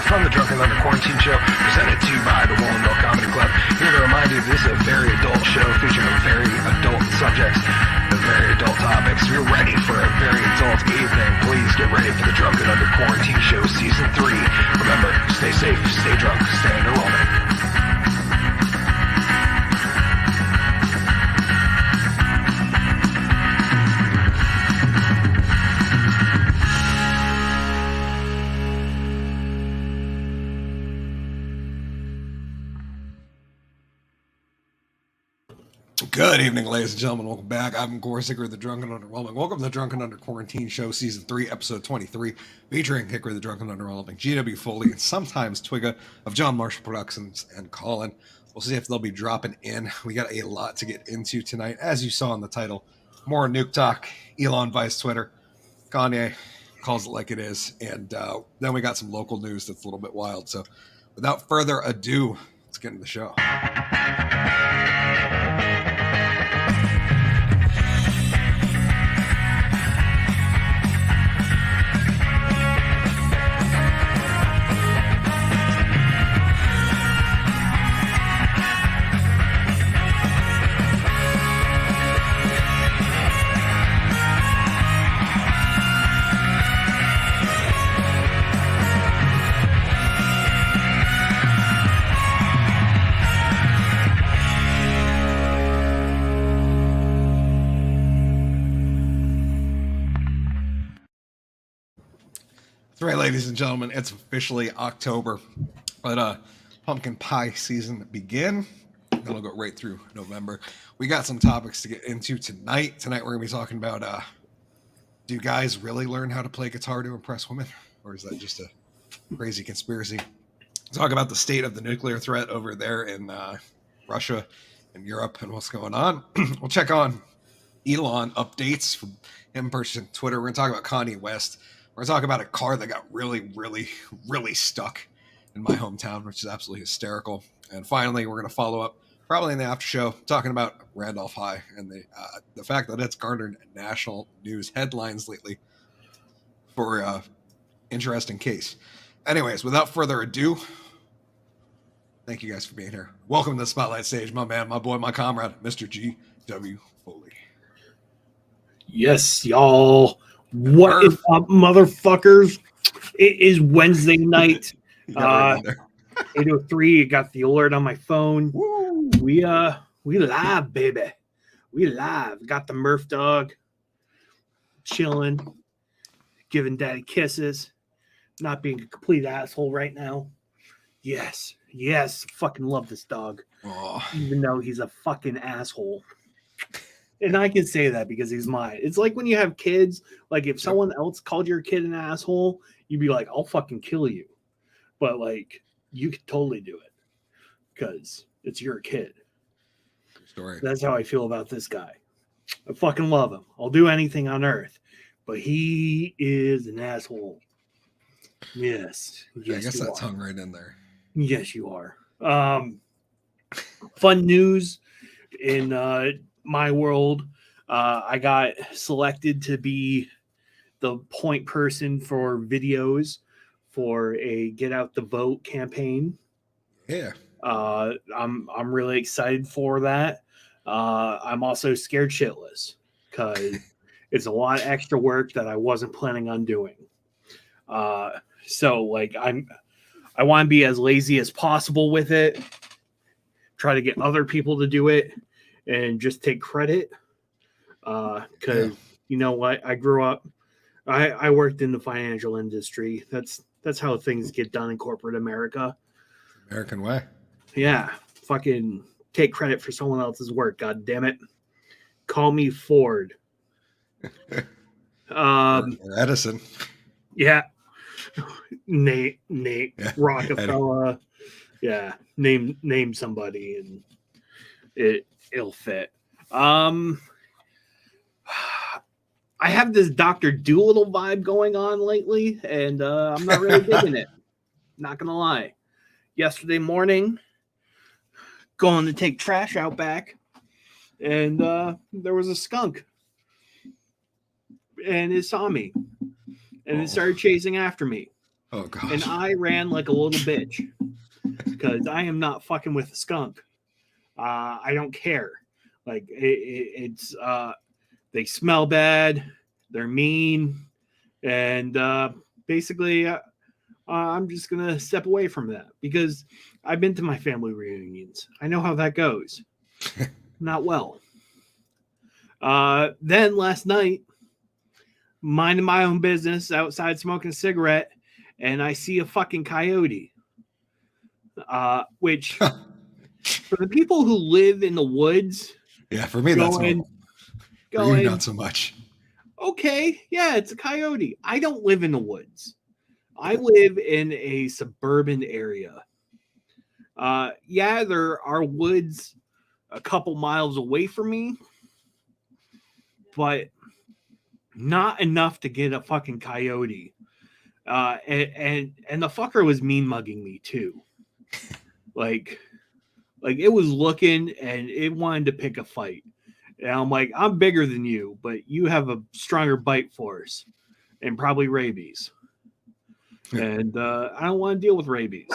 from the Drunken Under Quarantine Show, presented to you by the Woolen Comedy Club. Here to remind you this is a very adult show featuring very adult subjects and very adult topics. If you're ready for a very adult evening, please get ready for the Drunken Under Quarantine Show Season 3. Remember, stay safe, stay drunk, stay underwhelming. Good evening, ladies and gentlemen. Welcome back. I'm Hickory, the Drunken Underwhelming. Welcome to the Drunken Under Quarantine Show, Season 3, Episode 23, featuring Hickory, the Drunken Underwhelming, GW Foley, and sometimes Twigga of John Marshall Productions and Collen. We'll see if they'll be dropping in. We got a lot to get into tonight, as you saw in the title. More Nuke talk, Elon vice Twitter, Kanye calls it like it is, and then we got some local news that's a little bit wild. So without further ado, let's get into the show. That's right, ladies and gentlemen, it's officially October. But pumpkin pie season begin. It'll go right through November. We got some topics to get into tonight. Tonight we're going to be talking about, do guys really learn how to play guitar to impress women? Or is that just a crazy conspiracy? Talk about the state of the nuclear threat over there in Russia and Europe and what's going on. We'll check on Elon updates from him purchasing Twitter. We're going to talk about Kanye West. We're going to talk about a car that got really stuck in my hometown, which is absolutely hysterical. And finally, we're going to follow up, probably in the after show, talking about Randolph High and the fact that it's garnered national news headlines lately for an interesting case. Anyways, without further ado, thank you guys for being here. Welcome to the Spotlight Stage, my man, my boy, my comrade, Mr. G.W. Foley. Yes, y'all. What is up, motherfuckers? It is Wednesday night. 8:03. I got the alert on my phone. Woo. We live, baby. We live. Got the Murph dog chilling, giving daddy kisses, not being a complete asshole right now. Yes. Fucking love this dog. Oh. Even though he's a fucking asshole. And I can say that because he's mine. It's like when you have kids, like if someone else called your kid an asshole, you'd be like, I'll fucking kill you. But like, you could totally do it because it's your kid. Story. That's how I feel about this guy. I fucking love him. I'll do anything on earth, but he is an asshole. Yes. I guess that's hung right in there. Yes, you are. Fun news in my world. I got selected to be the point person for videos for a Get Out the Vote campaign. Yeah. I'm really excited for that. I'm also scared shitless because it's a lot of extra work that I wasn't planning on doing. So like I want to be as lazy as possible with it. Try to get other people to do it and just take credit. Because you know what? I grew up, I worked in the financial industry. That's how things get done in corporate America. American way. Yeah. Fucking take credit for someone else's work. God damn it. Call me Ford. Or Edison. Yeah. Nate Yeah. Rockefeller. Yeah. Name somebody and it'll fit. I have this Dr. Doolittle vibe going on lately, and I'm not really digging it. Not gonna lie. Yesterday morning, going to take trash out back, and there was a skunk, and it saw me, and it started chasing after me. Oh gosh. And I ran like a little bitch because I am not fucking with a skunk. I don't care. Like it's they smell bad, they're mean, and basically I'm just gonna step away from that because I've been to my family reunions. I know how that goes. Not well. Then last night, minding my own business outside smoking a cigarette, and I see a fucking coyote. Which for the people who live in the woods, Yeah, for me that's normal. For you, not so much. Okay, yeah, it's a coyote. I don't live in the woods. I live in a suburban area. Yeah, there are woods a couple miles away from me, but not enough to get a fucking coyote. And the fucker was mean mugging me too. Like it was looking and it wanted to pick a fight. And I'm like, I'm bigger than you, but you have a stronger bite force and probably rabies. And I don't want to deal with rabies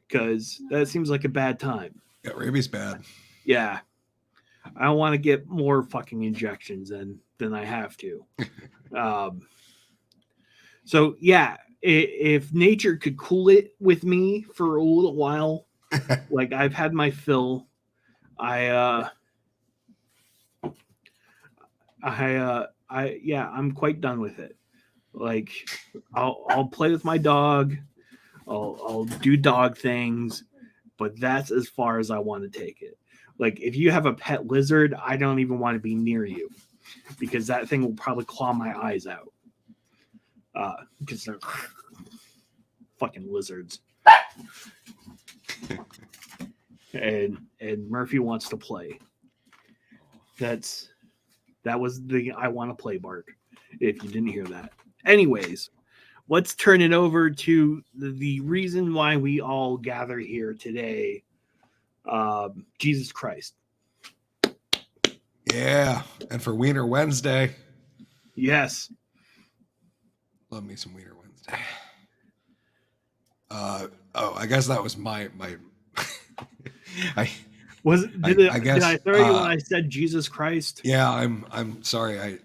because that seems like a bad time. Yeah, rabies bad. Yeah. I don't want to get more fucking injections than I have to. So, yeah, if nature could cool it with me for a little while, like I've had my fill, I'm quite done with it. Like I'll play with my dog, I'll do dog things, but that's as far as I want to take it. Like if you have a pet lizard, I don't even want to be near you because that thing will probably claw my eyes out. Because they're fucking lizards. and Murphy wants to play. That was the I want to play bark. If you didn't hear that. Anyways, let's turn it over to the reason why we all gather here today. Jesus Christ. Yeah, and for Wiener Wednesday. Yes. Love me some Wiener Wednesday. I guess that was my Did I throw you when I said Jesus Christ? Yeah, I'm sorry.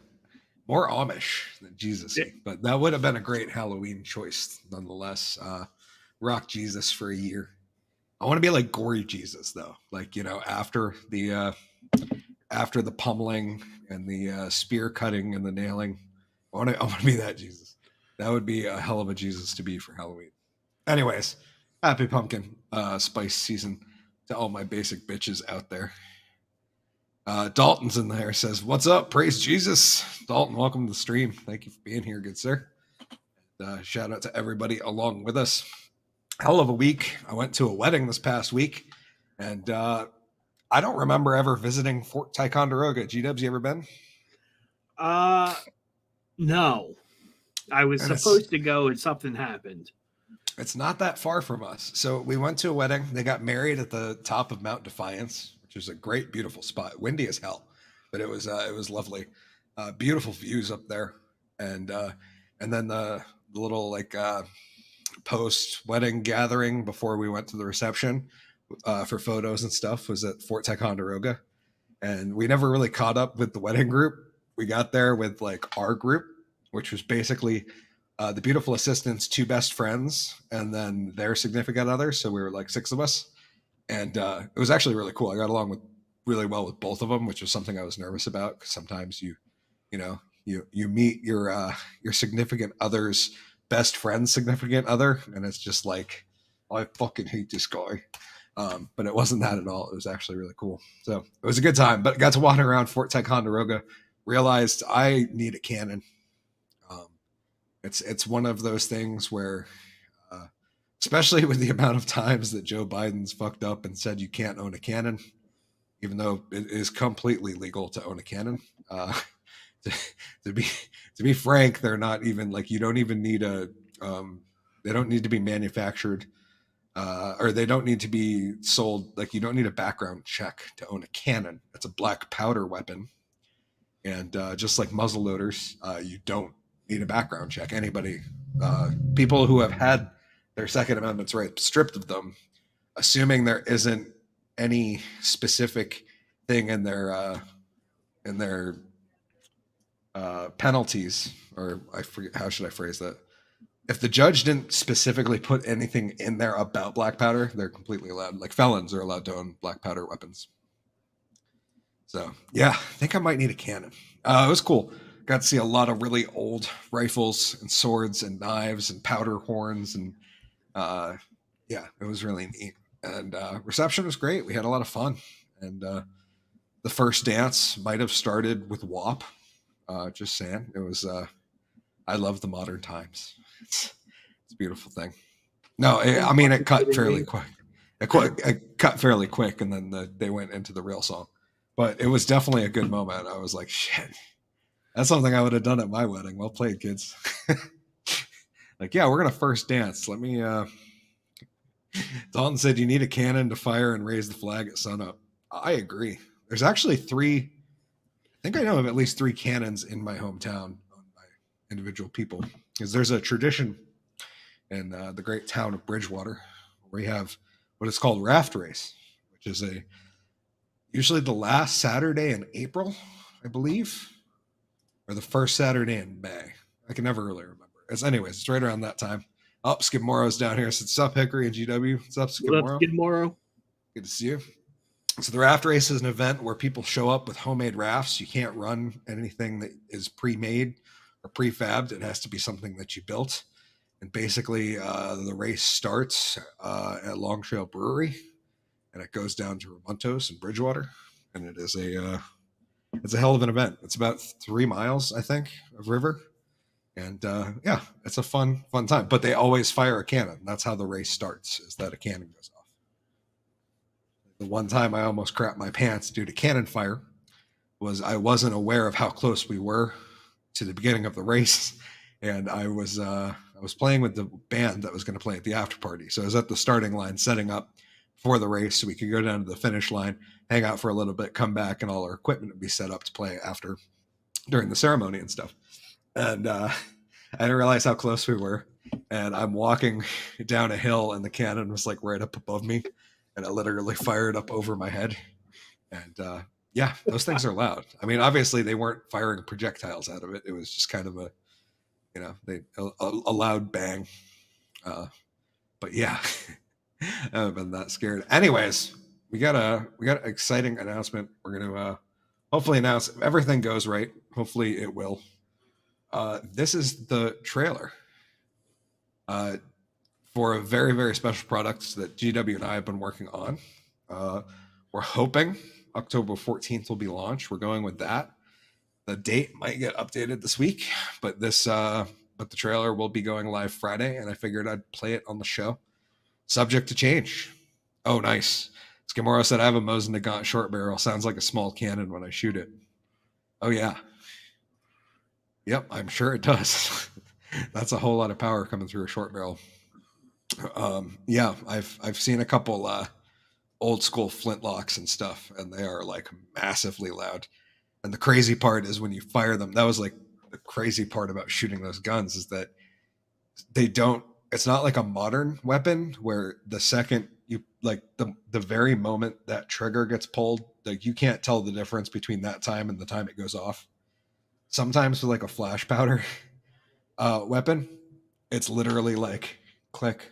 More Amish than Jesus, but that would have been a great Halloween choice nonetheless. Rock Jesus for a year. I want to be like gory Jesus though, like after the pummeling and the spear cutting and the nailing. I want to be that Jesus. That would be a hell of a Jesus to be for Halloween. Anyways, happy pumpkin spice season to all my basic bitches out there. Dalton's in there, says, "What's up? Praise Jesus." Dalton, welcome to the stream. Thank you for being here, good sir. Shout out to everybody along with us. Hell of a week. I went to a wedding this past week, and I don't remember ever visiting Fort Ticonderoga. G-Dubs, you ever been? No. I was supposed to go and something happened. It's not that far from us. So we went to a wedding. They got married at the top of Mount Defiance, which is a great, beautiful spot. Windy as hell, but it was lovely. Beautiful views up there, and then the little post wedding gathering before we went to the reception for photos and stuff was at Fort Ticonderoga, and we never really caught up with the wedding group. We got there with our group, which was basically the beautiful assistant's two best friends and then their significant others. So we were 6 of us. And it was actually really cool. I got along really well with both of them, which was something I was nervous about because sometimes you meet your significant other's best friend's significant other, and it's just like, I fucking hate this guy. But it wasn't that at all. It was actually really cool. So it was a good time. But I got to wander around Fort Ticonderoga, realized I need a cannon. It's one of those things where, especially with the amount of times that Joe Biden's fucked up and said you can't own a cannon, even though it is completely legal to own a cannon. To be frank, they're not even you don't even need they don't need to be manufactured, or they don't need to be sold. You don't need a background check to own a cannon. It's a black powder weapon, and just like muzzle loaders, you don't need a background check. Anybody, people who have had their Second Amendment's rights stripped of them, assuming there isn't any specific thing in their penalties, or I forget, how should I phrase that? If the judge didn't specifically put anything in there about black powder, they're completely allowed. Like felons are allowed to own black powder weapons. So yeah, I think I might need a cannon. It was cool. Got to see a lot of really old rifles and swords and knives and powder horns, and yeah, it was really neat. And reception was great. We had a lot of fun. And the first dance might have started with WAP. Just saying, it was. I love the modern times. It's a beautiful thing. No, I mean it cut fairly quick. It cut fairly quick, and then they went into the real song. But it was definitely a good moment. I was like, shit, that's something I would have done at my wedding. Well played, kids. Like, yeah, we're gonna first dance. Let me. Dalton said you need a cannon to fire and raise the flag at sunup. I agree. There's actually three. I think I know of at least 3 cannons in my hometown owned by individual people, because there's a tradition in the great town of Bridgewater where we have what is called Raft Race, which is usually the last Saturday in April, I believe, or the first Saturday in May. I can never really remember. It's right around that time. Oh, Skip Morrow's down here. So what's up, Hickory and GW? What's up, Skip Morrow? Skip Morrow. Good to see you. So the Raft Race is an event where people show up with homemade rafts. You can't run anything that is pre-made or prefabbed. It has to be something that you built. And basically, the race starts at Long Trail Brewery, and it goes down to Ramontos and Bridgewater. And it is it's a hell of an event. It's about 3 miles, I think, of river. And yeah, it's a fun time. But they always fire a cannon. That's how the race starts, is that a cannon goes off. The one time I almost crapped my pants due to cannon fire was I wasn't aware of how close we were to the beginning of the race. And I was playing with the band that was going to play at the after party. So I was at the starting line setting up for the race so we could go down to the finish line, hang out for a little bit, come back, and all our equipment would be set up to play during the ceremony and stuff. And I didn't realize how close we were. And I'm walking down a hill, and the cannon was like right up above me, and it literally fired up over my head. And yeah, those things are loud. I mean, obviously they weren't firing projectiles out of it. It was just kind of a loud bang. But yeah, I've been that scared. Anyways, we got an exciting announcement. We're gonna hopefully announce if everything goes right. Hopefully it will. This is the trailer for a very, very special product that GW and I have been working on. We're hoping October 14th will be launched. We're going with that. The date might get updated this week, but the trailer will be going live Friday, and I figured I'd play it on the show. Subject to change. Oh, nice. Skimoro said, I have a Mosin Nagant short barrel. Sounds like a small cannon when I shoot it. Oh, yeah. Yep, I'm sure it does. That's a whole lot of power coming through a short barrel. Yeah, I've seen a couple old school flintlocks and stuff, and they are like massively loud. And the crazy part is when you fire them, that was like the crazy part about shooting those guns, is that it's not like a modern weapon where the second you like the very moment that trigger gets pulled, like you can't tell the difference between that time and the time it goes off. Sometimes with like a flash powder weapon, it's literally like click,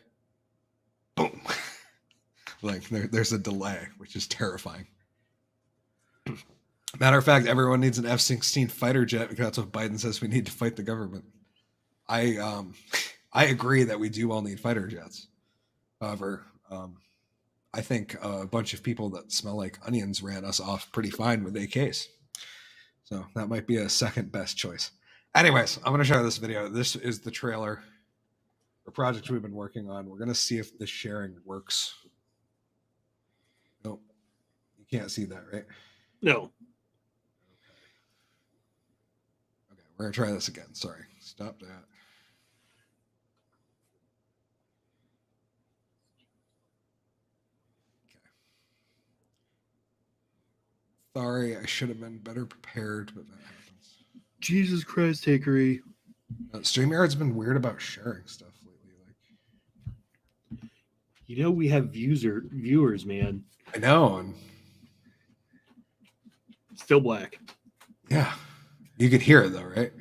boom. Like there's a delay, which is terrifying. Matter of fact, everyone needs an F-16 fighter jet because that's what Biden says we need to fight the government. I agree that we do all need fighter jets. However, I think a bunch of people that smell like onions ran us off pretty fine with AKs. So that might be a second best choice. Anyways, I'm going to show this video. This is the trailer, the project we've been working on. We're going to see if the sharing works. Nope. You can't see that, right? No. Okay, we're going to try this again. Sorry. Stop that. Sorry, I should have been better prepared, but that happens. Jesus Christ, Hickory. StreamYard's been weird about sharing stuff lately. Like, You know, we have viewers, man. I know, and Still black. yeah, you could hear it though, right?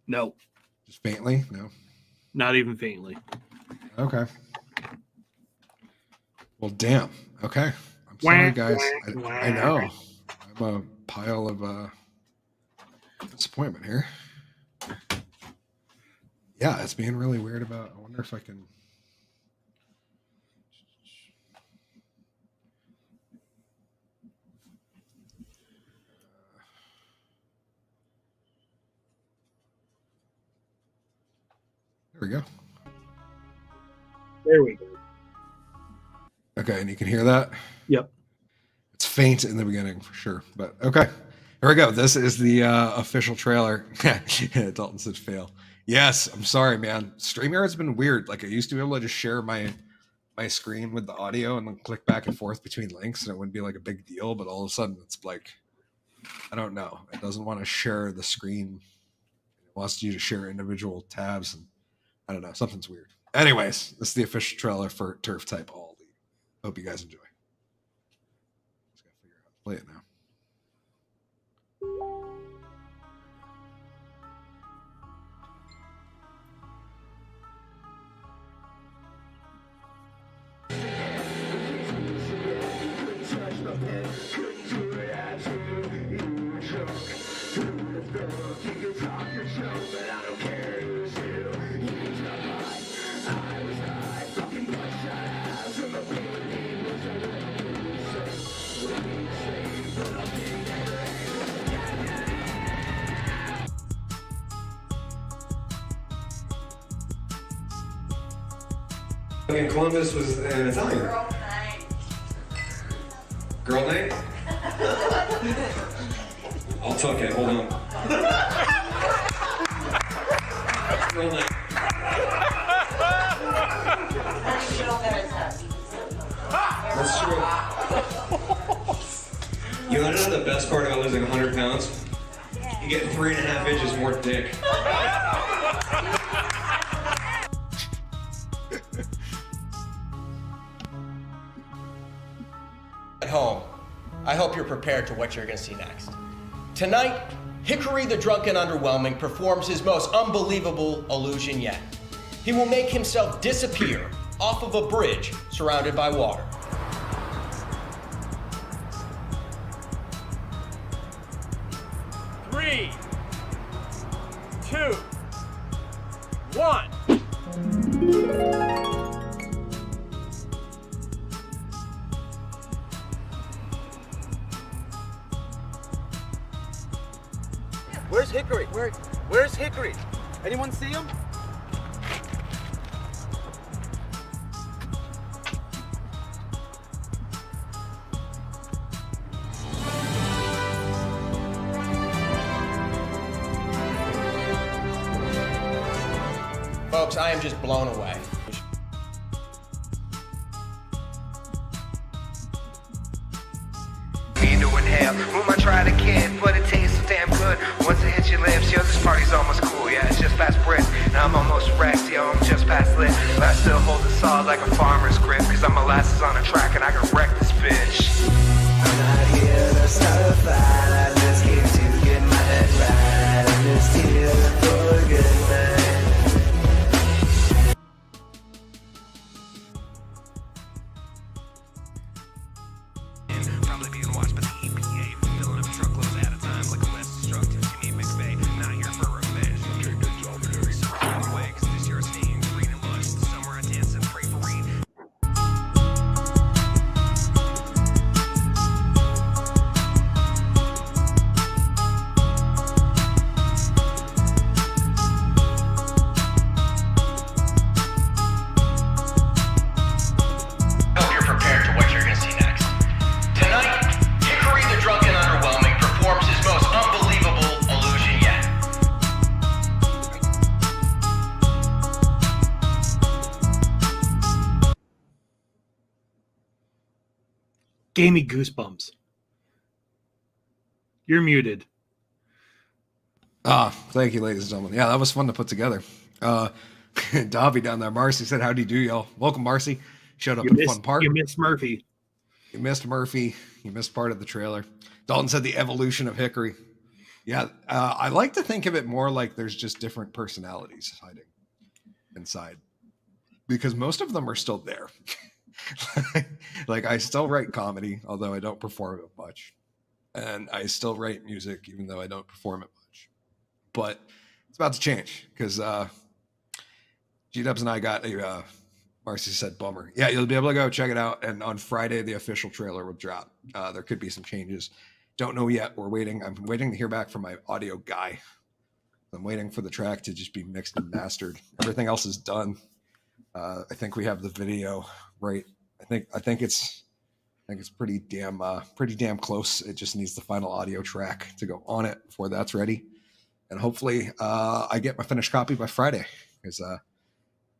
No, Just faintly. No. not even faintly. Okay. Well, damn. Okay. I'm sorry, guys. I know. I'm a pile of disappointment here. Yeah, it's being really weird about. I wonder if I can. There we go. There we go. Okay, and you can hear that? Yep. It's faint in the beginning for sure, but okay. Here we go. This is the official trailer. Dalton said fail. Yes, I'm sorry, man. StreamYard's been weird. Like I used to be able to just share my screen with the audio and then click back and forth between links and it wouldn't be like a big deal, but all of a sudden it's like, I don't know. It doesn't want to share the screen. It wants you to share individual tabs and I don't know. Something's weird. Anyways, this is the official trailer for Turf Type All League. Hope you guys enjoy. Just gotta figure out how to play it now. In Columbus was an Italian. Girl night? I'll tuck it, hold on. Girl night. That's true. You want to know the best part about losing 100 pounds? You get 3.5 inches more dick. At home, I hope you're prepared to what you're going to see next. Tonight, Hickory the Drunken Underwhelming performs his most unbelievable illusion yet. He will make himself disappear off of a bridge surrounded by water. Three, 2, 1. Where's Hickory? Where's Hickory? Anyone see him? Folks, I am just blown away. Room I tried again, but it tastes so damn good. Once it hits your lips, yo, this party's almost cool. Yeah, it's just past brisk, and I'm almost wrecked, yo, I'm just past lit. But I still hold the saw like a farmer's grip, cause I'm molasses on a track and I can wreck this bitch. I'm not here to start a fight, I just came to get my head right. I'm just here for a good night. Probably being watched by the EPA, filling up truckloads at a time like a less destructive Jimmy McVeigh. Not here for revenge. Take the job and every surrounding way, cause this year's team green and lush. The summer I dance and pray for rain. Hope you're prepared to what you're gonna see next. Tonight, Hickory the Drunken Underwhelming performs his most unbelievable illusion yet. Gave me goosebumps. You're muted. Thank you, ladies and gentlemen. Yeah, that was fun to put together. Dobby down there. Marcy said, "How do you do, y'all?" Welcome, Marcy. Showed up in a fun part. You missed Murphy. You missed Murphy. You missed part of the trailer. Dalton said the evolution of Hickory. Yeah, I like to think of it more like there's just different personalities hiding inside, because most of them are still there. Like I still write comedy, although I don't perform it much, and I still write music, even though I don't perform it much. But it's about to change because G-Dubs and I got a. Marcy said, "Bummer." Yeah, you'll be able to go check it out, and on Friday the official trailer will drop. There could be some changes. Don't know yet. We're waiting. I'm waiting to hear back from my audio guy. I'm waiting for the track to just be mixed and mastered. Everything else is done. I think we have the video right. I think it's pretty damn close. It just needs the final audio track to go on it before that's ready. And hopefully I get my finished copy by Friday, because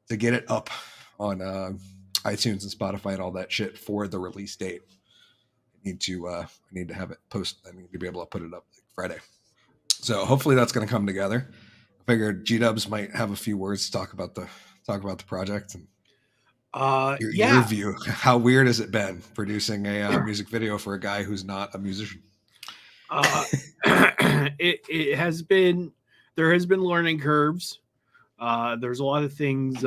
to get it up on iTunes and Spotify and all that shit for the release date, I need to have it post. I need to be able to put it up Friday. So hopefully that's going to come together. I figured G-Dubs might have a few words to talk about the project and your view. How weird has it been producing a music video for a guy who's not a musician? It has been, there has been learning curves. There's a lot of things,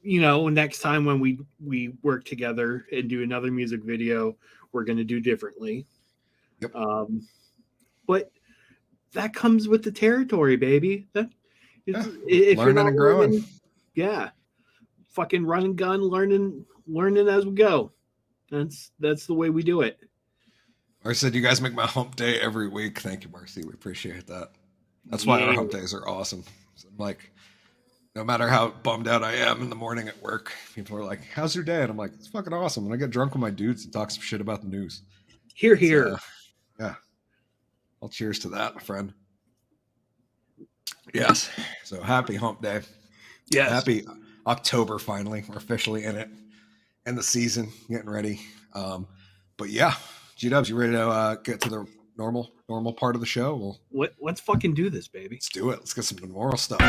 next time when we work together and do another music video, we're going to do differently. Yep. But that comes with the territory, baby. If learning and growing. Fucking run and gun, learning as we go. That's the way we do it. I said, you guys make my hump day every week. Thank you, Marcy. We appreciate that. That's why our hump days are awesome. So I'm like, no matter how bummed out I am in the morning at work, people are like, "How's your day?" And I'm like, "It's fucking awesome." And I get drunk with my dudes and talk some shit about the news. Here. Yeah. Well, cheers to that, my friend. Yes. So happy hump day. Yes. Happy October, finally. We're officially in it. In the season, getting ready. But yeah, G-Dubs, you ready to get to the normal part of the show? Let's fucking do this, baby. Let's do it. Let's get some normal stuff.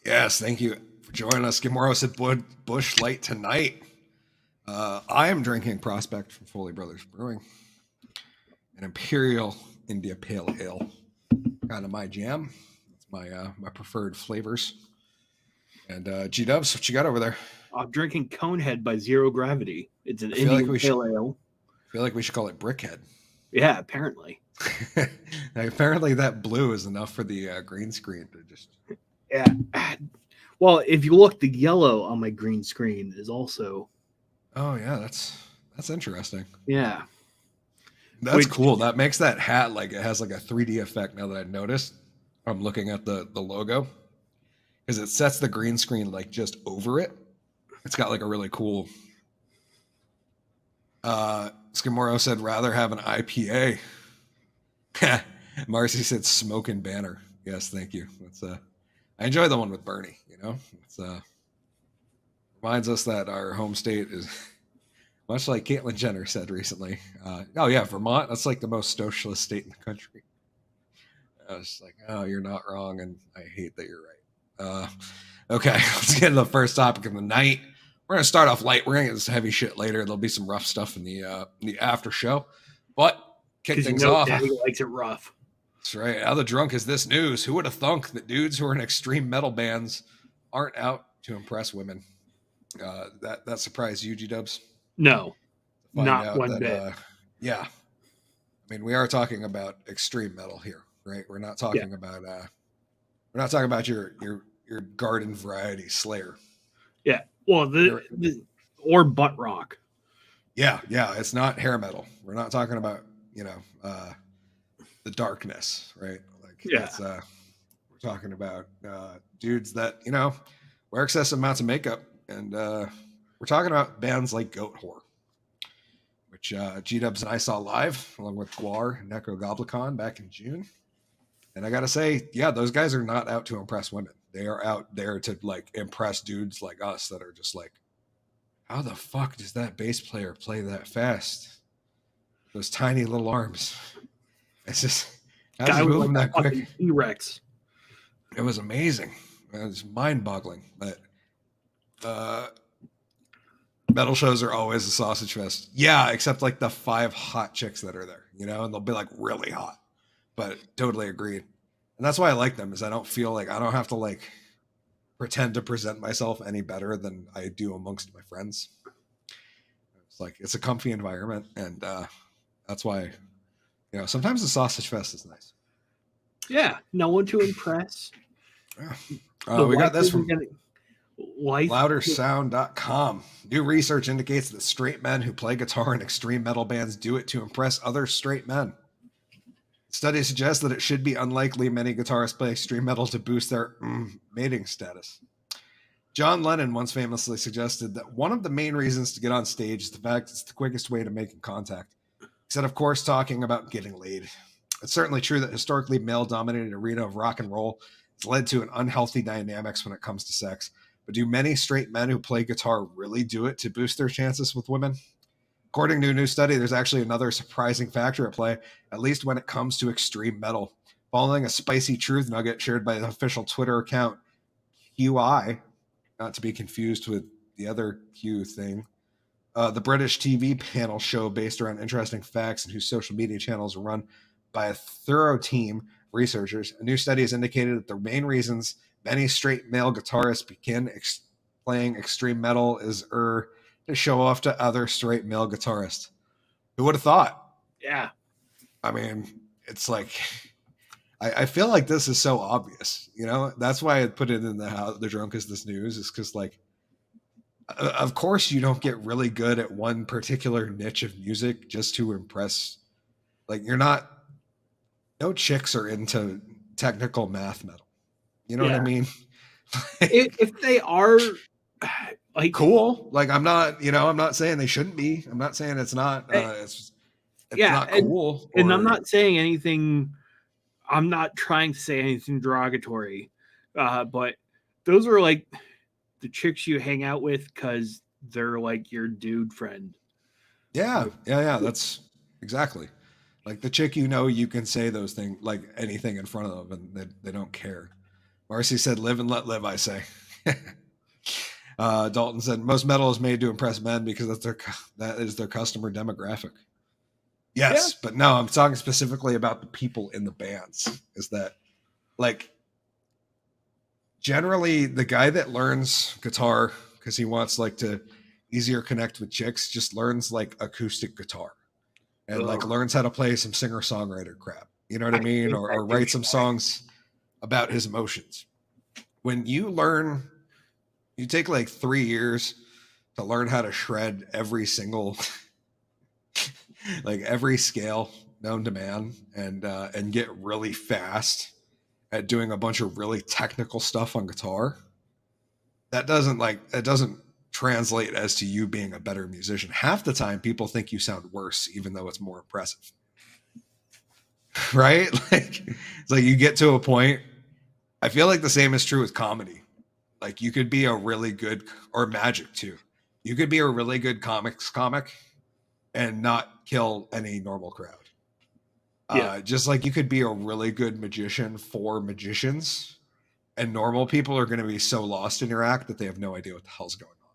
Yes, thank you for joining us. Gimoro said Bush Light tonight. I am drinking Prospect from Foley Brothers Brewing, an Imperial India Pale Ale. Kind of my jam. It's my preferred flavors. And G-Dubs, what you got over there? I'm drinking Conehead by Zero Gravity. It's an Indian Pale Ale. I feel like we should call it Brickhead. Yeah, apparently. Apparently that blue is enough for the green screen to just... Yeah. Well, if you look, the yellow on my green screen is also... Oh, yeah, that's interesting. Yeah. That's cool. That makes that hat like it has like a 3D effect now that I noticed. I'm looking at the logo. Because it sets the green screen like just over it. It's got like a really cool... Skimoro said rather have an IPA. Marcy said smoking banner. Yes, thank you. That's I enjoy the one with Bernie, It's reminds us that our home state is much like Caitlyn Jenner said recently. Oh yeah, Vermont, that's like the most socialist state in the country. I was just like, oh, you're not wrong, and I hate that you're right. Okay, let's get to the first topic of the night. We're gonna start off light. We're gonna get this heavy shit later. There'll be some rough stuff in the after show, but kick things off. Daddy likes it rough. That's right. How the drunk is this news? Who would have thunk that dudes who are in extreme metal bands aren't out to impress women? That surprised you, G-Dubs? No, not one bit. Yeah, I mean, we are talking about extreme metal here, right? We're not talking about your garden variety Slayer. Yeah, well, or butt rock. Yeah, it's not hair metal. We're not talking about the darkness, right? Like, we're talking about dudes that wear excessive amounts of makeup, and we're talking about bands like Goat Whore, which G-Dubs and I saw live along with Guar and Necro Goblicon back in June. And I gotta say, yeah, those guys are not out to impress women. They are out there to like impress dudes like us that are just like, how the fuck does that bass player play that fast? Those tiny little arms. It's just, how's Guy he was move them like that a quick? fucking T-Rex. It was amazing. It was mind-boggling. But metal shows are always a sausage fest. Yeah, except like the 5 hot chicks that are there, and they'll be like really hot. But totally agreed. And that's why I like them, is I don't feel like I don't have to like pretend to present myself any better than I do amongst my friends. It's like it's a comfy environment, and that's why sometimes the sausage fest is nice. Yeah, no one to impress. Yeah. We got this from Life. loudersound.com. New research indicates that straight men who play guitar in extreme metal bands do it to impress other straight men. Studies suggest that it should be unlikely many guitarists play extreme metal to boost their mating status. John Lennon once famously suggested that one of the main reasons to get on stage is the fact it's the quickest way to making contact. He said, of course, talking about getting laid. It's certainly true that historically male-dominated arena of rock and roll has led to an unhealthy dynamics when it comes to sex. But do many straight men who play guitar really do it to boost their chances with women? According to a new study, there's actually another surprising factor at play, at least when it comes to extreme metal. Following a spicy truth nugget shared by the official Twitter account QI, not to be confused with the other Q thing, the British TV panel show based around interesting facts and whose social media channels are run by a thorough team of researchers. A new study has indicated that the main reasons many straight male guitarists begin playing extreme metal is to show off to other straight male guitarists. Who would have thought? Yeah. I mean, it's like, I feel like this is so obvious, that's why I put it in the drunk is this news, is because like, of course you don't get really good at one particular niche of music just to impress. Like no chicks are into technical math metal. You know what I mean? If they are like cool, like I'm not saying they shouldn't be. I'm not saying it's not. It's not cool. And I'm not saying anything. I'm not trying to say anything derogatory, but those are like the chicks you hang out with because they're like your dude friend. Yeah. That's exactly like the chick. You can say those things, like anything in front of them, and they don't care. Marcy said, "Live and let live." I say. Dalton said, "Most metal is made to impress men because that is their customer demographic." Yes, but no, I'm talking specifically about the people in the bands. Is that like generally the guy that learns guitar because he wants like to easier connect with chicks just learns like acoustic guitar and like learns how to play some singer-songwriter crap. You know what I mean? Or write some songs about his emotions. When you take like 3 years to learn how to shred every single like every scale known to man and get really fast at doing a bunch of really technical stuff on guitar. That doesn't translate as to you being a better musician. Half the time people think you sound worse, even though it's more impressive. Right? Like, it's like you get to a point. I feel like the same is true with comedy. Like you could be a really good, or magic too. You could be a really good comic and not kill any normal crowd. Just like you could be a really good magician for magicians, and normal people are going to be so lost in your act that they have no idea what the hell's going on.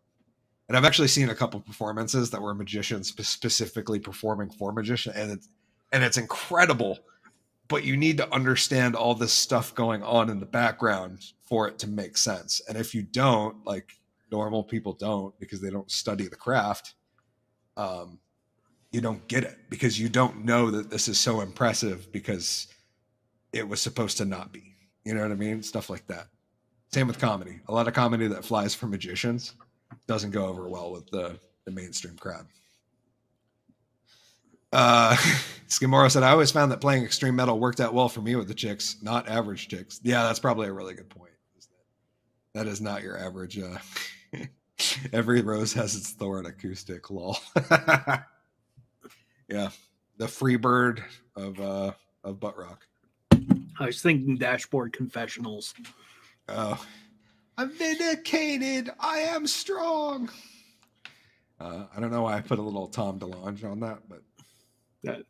And I've actually seen a couple performances that were magicians specifically performing for magician, and it's incredible. But you need to understand all this stuff going on in the background for it to make sense. And if you don't, like normal people don't, because they don't study the craft, you don't get it because you don't know that this is so impressive because it was supposed to not be. You know what I mean? Stuff like that. Same with comedy. A lot of comedy that flies for magicians doesn't go over well with the mainstream crowd. Skimoro said, "I always found that playing extreme metal worked out well for me with the chicks, not average chicks." Yeah, that's probably a really good point. That is not your average. Every rose has its thorn acoustic. Lol. Yeah, the free bird of butt rock. I was thinking Dashboard Confessionals. Oh, I'm vindicated. I am strong. I don't know why I put a little Tom DeLonge on that, but That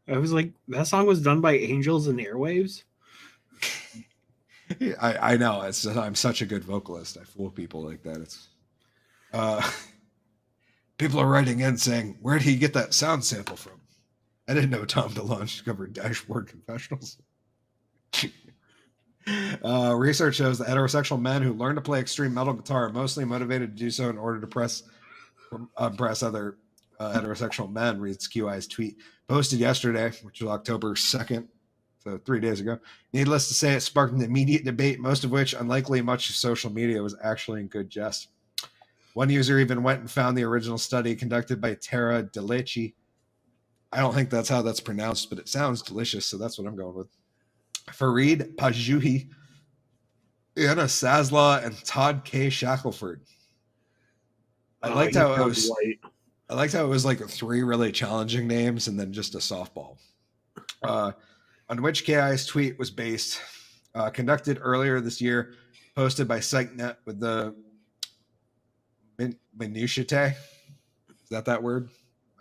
I was like, that song was done by Angels and Airwaves. I know. I'm such a good vocalist. I fool people like that. It's people are writing in saying, "Where did he get that sound sample from?" I didn't know Tom DeLonge covered Dashboard Confessionals. Research shows that heterosexual men who learn to play extreme metal guitar are mostly motivated to do so in order to impress other heterosexual men, reads QI's tweet posted yesterday, which was October 2nd, so 3 days ago. Needless to say, it sparked an immediate debate, most of which, unlikely much of social media, was actually in good jest. One user even went and found the original study conducted by Tara Delici. I don't think that's how that's pronounced, but it sounds delicious, so that's what I'm going with. Fareed Pajuhi, Anna Sasla, and Todd K. Shackelford. I liked how it was like 3 really challenging names and then just a softball. On which KI's tweet was based, conducted earlier this year, posted by PsychNet with the minutiae. Is that word?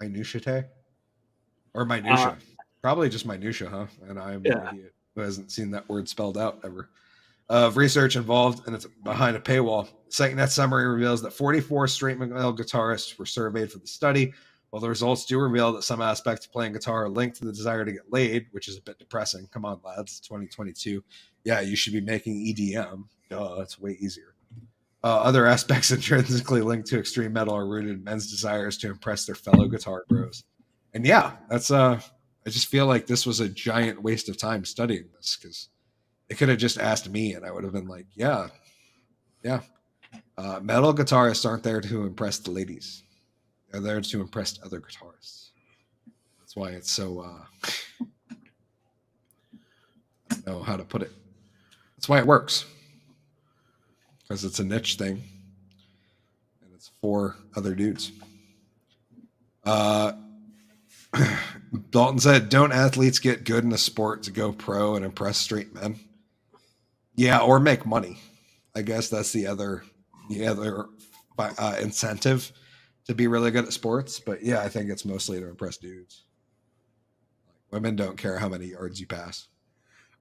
Minutiae? Or minutia? Probably just minutia, huh? And I'm an idiot who hasn't seen that word spelled out ever. Of research involved, and it's behind a paywall. PsychNet summary reveals that 44 straight male guitarists were surveyed for the study. While the results do reveal that some aspects of playing guitar are linked to the desire to get laid, which is a bit depressing. Come on, lads, 2022. Yeah, you should be making EDM. Duh, that's way easier. Other aspects intrinsically linked to extreme metal are rooted in men's desires to impress their fellow guitar bros. And yeah, that's I just feel like this was a giant waste of time studying this, because it could have just asked me and I would have been like, yeah. Metal guitarists aren't there to impress the ladies. They're there to impress other guitarists. That's why it's so, I don't know how to put it. That's why it works. Because it's a niche thing. And it's for other dudes. Dalton said, don't athletes get good in a sport to go pro and impress straight men? Yeah, or make money. I guess that's the other incentive to be really good at sports. But yeah, I think it's mostly to impress dudes. Women don't care how many yards you pass.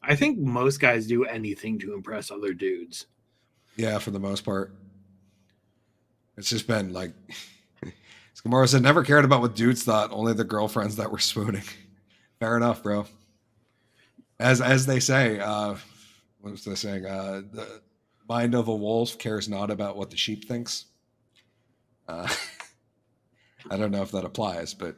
I think most guys do anything to impress other dudes. Yeah, for the most part. It's just been like, Skamora said, never cared about what dudes thought, only the girlfriends that were swooning. Fair enough, bro. As they say, what was they saying? The mind of a wolf cares not about what the sheep thinks. I don't know if that applies, but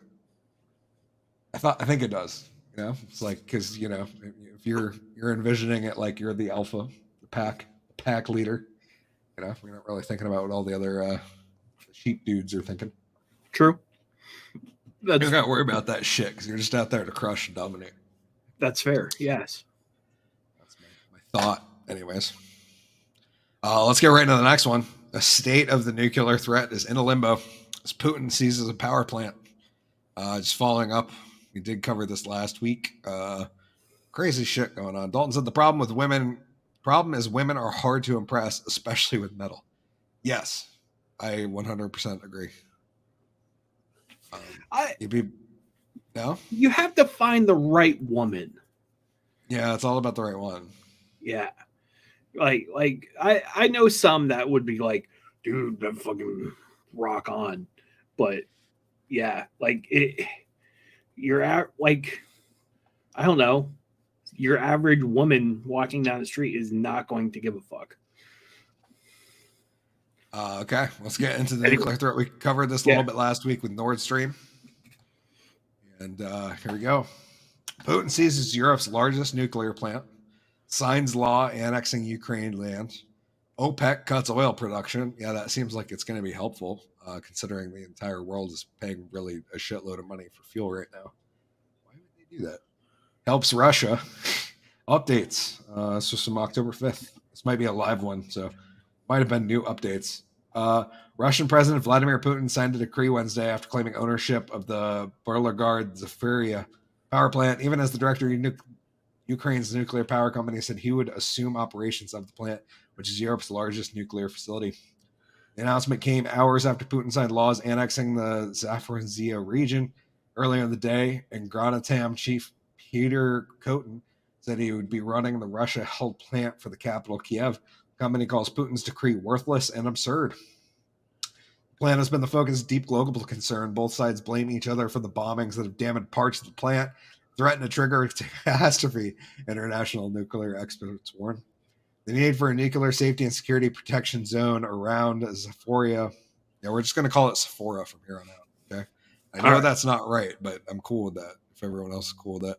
I think it does. You know, it's like, because if you're envisioning it like you're the alpha, the pack leader. You're not really thinking about what all the other sheep dudes are thinking. True. You don't got to worry about that shit because you're just out there to crush and dominate. That's fair. Yes. That's my thought. Anyways, let's get right into the next one. The state of the nuclear threat is in a limbo as Putin seizes a power plant. Just following up, we did cover this last week. Crazy shit going on. Dalton said the problem is women are hard to impress, especially with metal. Yes, I 100% agree. You have to find the right woman. Yeah, it's all about the right one. Yeah. Like I know some that would be like, dude, that fucking rock on. But yeah, like you're at like, I don't know. Your average woman walking down the street is not going to give a fuck. Okay, let's get into the nuclear threat. We covered this a little bit last week with Nord Stream. And here we go. Putin seizes Europe's largest nuclear plant, signs law annexing Ukraine land. OPEC cuts oil production. Yeah, that seems like it's going to be helpful, considering the entire world is paying really a shitload of money for fuel right now. Why would they do that? Helps Russia. Updates. This was from October 5th. This might be a live one, so might have been new updates. Russian President Vladimir Putin signed a decree Wednesday after claiming ownership of the Berlagard Zafiria power plant, even as the director Ukraine's nuclear power company said he would assume operations of the plant, which is Europe's largest nuclear facility. The announcement came hours after Putin signed laws annexing the Zaporizhzhia region earlier in the day, and Granatam chief Peter Kotin said he would be running the Russia-held plant for the capital, Kiev. The company calls Putin's decree worthless and absurd. The plan has been the focus of deep global concern. Both sides blame each other for the bombings that have damaged parts of the plant, threaten to trigger a catastrophe, international nuclear experts warn. The need for a nuclear safety and security protection zone around Zaporizhzhia. Yeah, we're just going to call it Sephora from here on out. Okay. I know that's not right, but I'm cool with that. If everyone else is cool with that.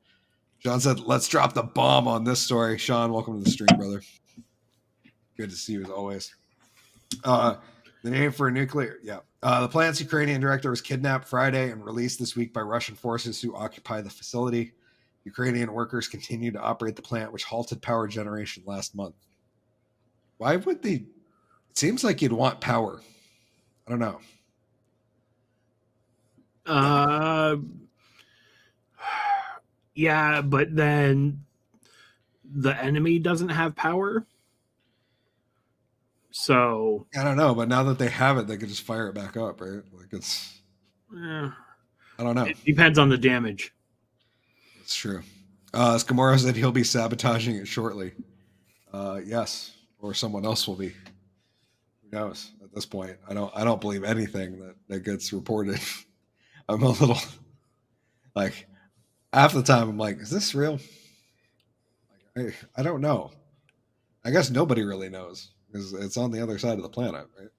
Sean said, let's drop the bomb on this story. Sean, welcome to the stream, brother. Good to see you as always. The name for a nuclear. Yeah. The plant's Ukrainian director was kidnapped Friday and released this week by Russian forces who occupy the facility. Ukrainian workers continue to operate the plant, which halted power generation last month. Why would they? It seems like you'd want power. I don't know. Yeah, but then the enemy doesn't have power. So I don't know, but now that they have it, they could just fire it back up, right? Like it's. I don't know. It depends on the damage. It's true. Scamora said he'll be sabotaging it shortly. Yes, or someone else will be. Who knows? At this point, I don't believe anything that gets reported. I'm a little like half the time I'm like, is this real? Like, I don't know. I guess nobody really knows because it's on the other side of the planet, right?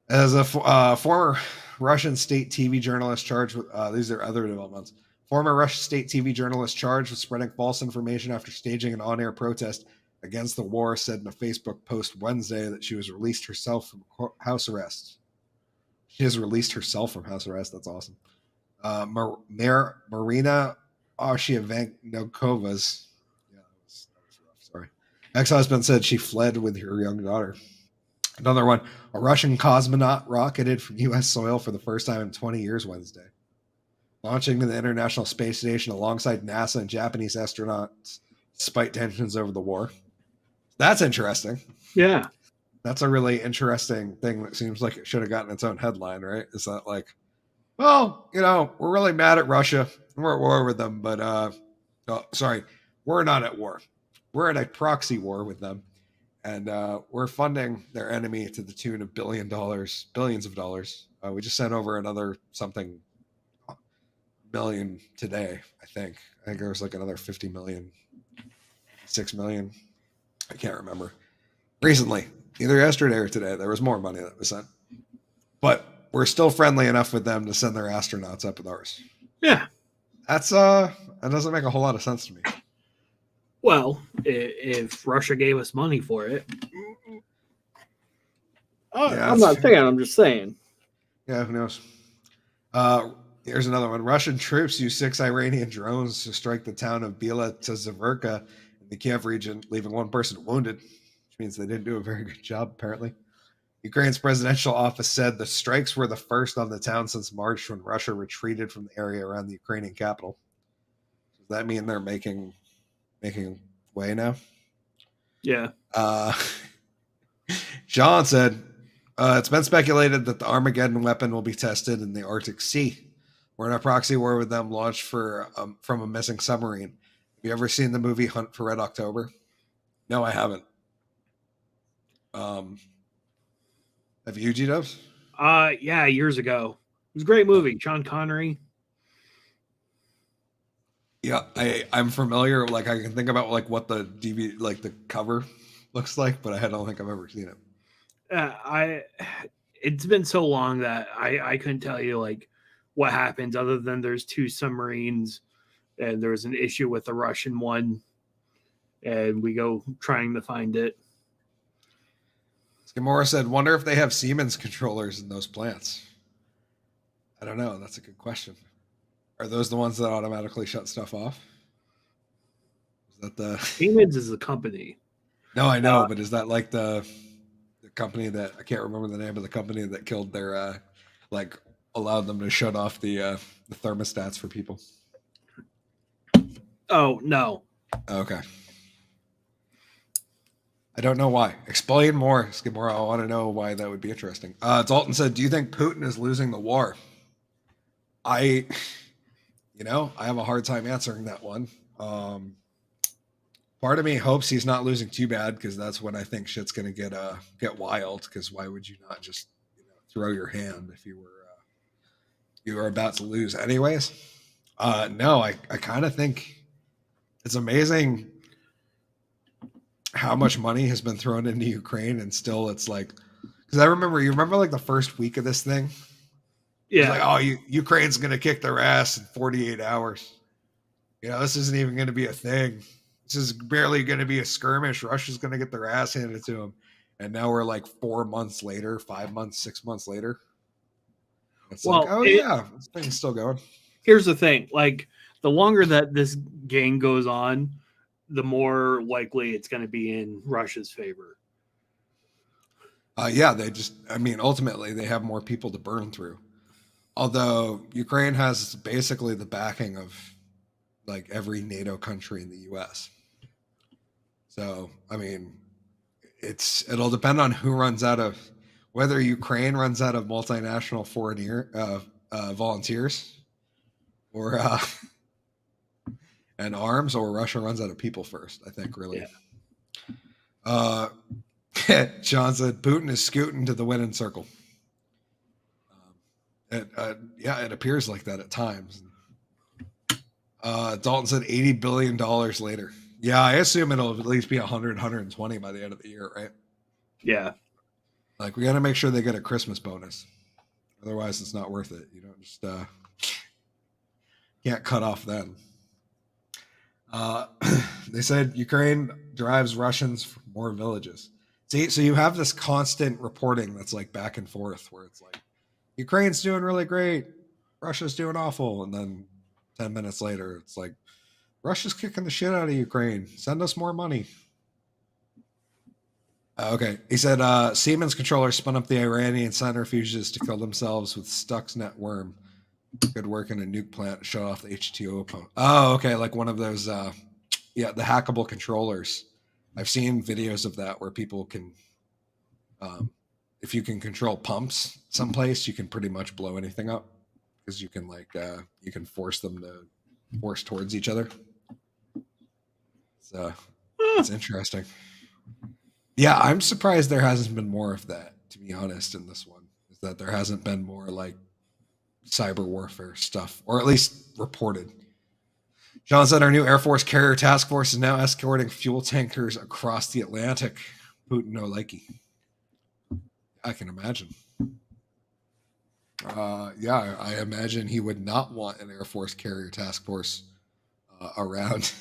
As a former Russian state TV journalist charged with these are other developments. Former Russian state TV journalist charged with spreading false information after staging an on-air protest against the war said in a Facebook post Wednesday that she was released herself from house arrest. She has released herself from house arrest. That's awesome. Marina Oshievankova's that was rough. Sorry. Ex-husband said she fled with her young daughter. Another one. A Russian cosmonaut rocketed from U.S. soil for the first time in 20 years Wednesday, launching to the International Space Station alongside NASA and Japanese astronauts despite tensions over the war. That's interesting. Yeah. That's a really interesting thing that seems like it should have gotten its own headline, right? Is that like, well, we're really mad at Russia. We're at war with them, but we're not at war. We're at a proxy war with them. And we're funding their enemy to the tune of billions of dollars. We just sent over another something million today, I think. I think there was like another 50 million, 6 million. I can't remember. Recently, either yesterday or today, there was more money that was sent. But we're still friendly enough with them to send their astronauts up with ours. Yeah. That doesn't make a whole lot of sense to me. Well, if Russia gave us money for it. I'm not saying, I'm just saying. Yeah, who knows? Here's another one. Russian troops use 6 Iranian drones to strike the town of Bila Tzverka in the Kiev region, leaving 1 person wounded, which means they didn't do a very good job, apparently. Ukraine's presidential office said the strikes were the first on the town since March when Russia retreated from the area around the Ukrainian capital. Does that mean they're making way now? Yeah. John said, it's been speculated that the Armageddon weapon will be tested in the Arctic Sea. We're in a proxy war with them launched from a missing submarine. Have you ever seen the movie Hunt for Red October? No, I haven't. Have you, G-Dubs? Yeah, years ago. It was a great movie. Sean Connery. Yeah, I'm familiar. Like I can think about like what the DVD, like the cover looks like, but I don't think I've ever seen it. It's been so long that I couldn't tell you like what happens other than there's 2 submarines and there's an issue with the Russian one and we go trying to find it. Gamora said, wonder if they have Siemens controllers in those plants. I don't know. That's a good question. Are those the ones that automatically shut stuff off? Is that the Siemens is the company? No, I know, but is that like the company that I can't remember the name of the company that killed their allowed them to shut off the thermostats for people? Oh, no. Okay. I don't know why. Explain more, Skidmore. I want to know why that would be interesting. Dalton said, do you think Putin is losing the war? I have a hard time answering that one. Part of me hopes he's not losing too bad, because that's when I think shit's going to get wild, because why would you not just throw your hand if you were about to lose anyways? No, I kind of think it's amazing how much money has been thrown into Ukraine, and still it's like, because you remember like the first week of this thing? Yeah. It's like, oh, Ukraine's going to kick their ass in 48 hours. This isn't even going to be a thing. This is barely going to be a skirmish. Russia's going to get their ass handed to them. And now we're like 4 months later, 5 months, 6 months later. It's like, oh yeah, this thing's still going. Here's the thing. Like, the longer that this game goes on, the more likely it's going to be in Russia's favor. Ultimately they have more people to burn through. Although Ukraine has basically the backing of like every NATO country in the US. So, it'll depend on whether Ukraine runs out of multinational foreign volunteers or and arms, or Russia runs out of people first, I think, really. Yeah. John said Putin is scooting to the winning circle. It appears like that at times. Dalton said $80 billion later. Yeah, I assume it'll at least be 100, 120 by the end of the year, right? Yeah. Like, we got to make sure they get a Christmas bonus. Otherwise, it's not worth it. You don't just can't cut off then. They said Ukraine drives Russians for more villages. See, so you have this constant reporting that's like back and forth, where it's like Ukraine's doing really great, Russia's doing awful, and then 10 minutes later, it's like Russia's kicking the shit out of Ukraine. Send us more money. Okay. He said Siemens controllers spun up the Iranian centrifuges to kill themselves with Stuxnet worm. Good work in a nuke plant to show off the H2O pump. Oh, okay. Like one of those, the hackable controllers. I've seen videos of that where people can, if you can control pumps someplace, you can pretty much blow anything up, because you can you can force them to force towards each other. So it's interesting. Yeah, I'm surprised there hasn't been more of that, to be honest, in this one. Is that there hasn't been more like cyber warfare stuff, or at least reported. John said our new Air Force carrier task force is now escorting fuel tankers across the Atlantic. Putin no likey. I can imagine. I imagine he would not want an Air Force carrier task force around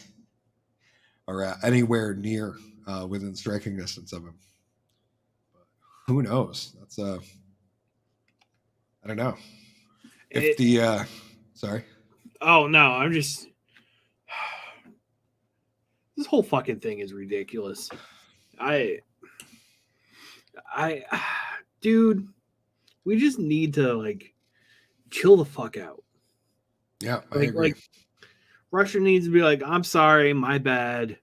anywhere near within striking distance of him. But who knows? That's I don't know. If sorry. Oh no, I'm just this whole fucking thing is ridiculous. Dude, we just need to chill the fuck out. Yeah, I agree. Russia needs to be like, I'm sorry, my bad.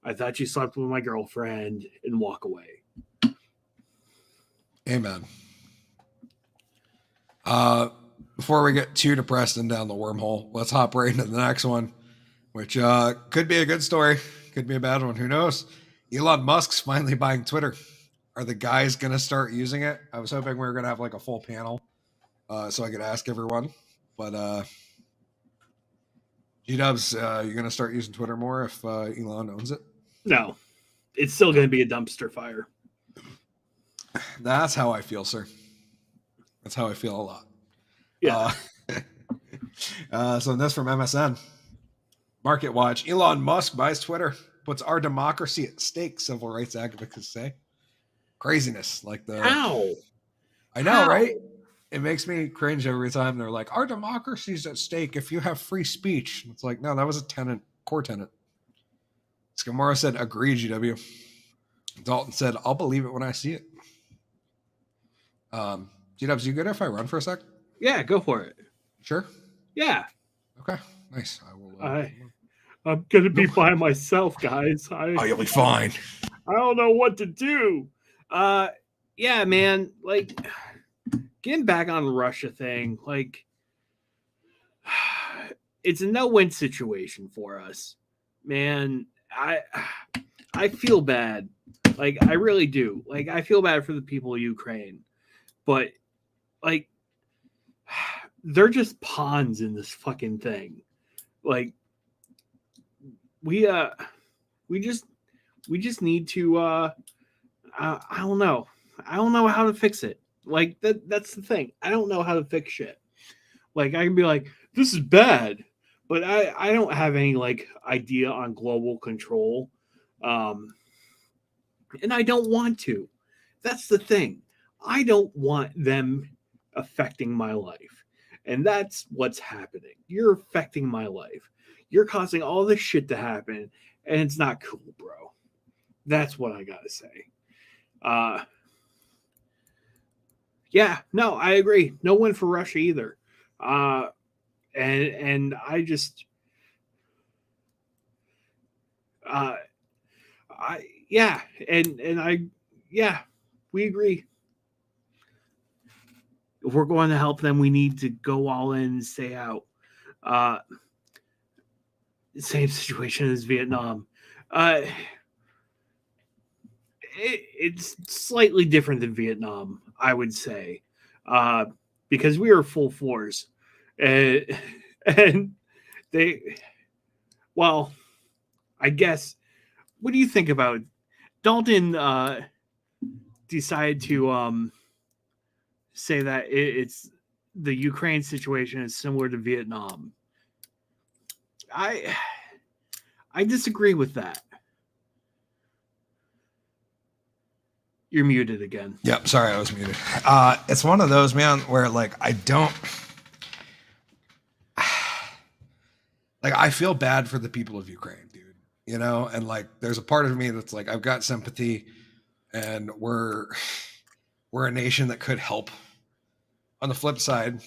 I thought you slept with my girlfriend, and walk away. Amen. Before we get too depressed and down the wormhole, let's hop right into the next one, which could be a good story, could be a bad one. Who knows? Elon Musk's finally buying Twitter. Are the guys going to start using it? I was hoping we were going to have a full panel so I could ask everyone. But G-Dubs, you're going to start using Twitter more if Elon owns it? No. It's still going to be a dumpster fire. That's how I feel, sir. That's how I feel a lot. Yeah. So this from MSN. Market Watch. Elon Musk buys Twitter. Puts our democracy at stake, civil rights advocates say. Craziness. How? I know, right? It makes me cringe every time they're like, our democracy's at stake if you have free speech. It's like, no, that was a core tenet. Skamora said, agree, GW. Dalton said, I'll believe it when I see it. G-Dubs, you good if I run for a sec? Yeah, go for it. Sure? Yeah. Okay, nice. I will. I'm gonna be by myself, guys. Oh, you'll be fine. I don't know what to do. Yeah, man. Like, getting back on the Russia thing, like, it's a no-win situation for us, man. I feel bad. Like, I really do. Like, I feel bad for the people of Ukraine, but like, they're just pawns in this fucking thing. Like, we just need to I don't know. I don't know how to fix it. Like, that's the thing. I don't know how to fix shit. Like, I can be like, this is bad, but I don't have any like idea on global control. And I don't want to. That's the thing. I don't want them affecting my life. And that's what's happening. You're affecting my life. You're causing all this shit to happen, and it's not cool, bro. That's what I gotta say. Yeah, no, I agree. No win for Russia either. And I just we agree. If we're going to help them, we need to go all in and stay out. Same situation as Vietnam. It's slightly different than Vietnam, I would say, because we were full force, and they, well, I guess. What do you think about Dalton? Decided to say that it's the Ukraine situation is similar to Vietnam. I disagree with that. You're muted again. Yep, sorry, I was muted. It's one of those, man, where like I feel bad for the people of Ukraine, dude. You know, and like there's a part of me that's like I've got sympathy, and we're a nation that could help. On the flip side,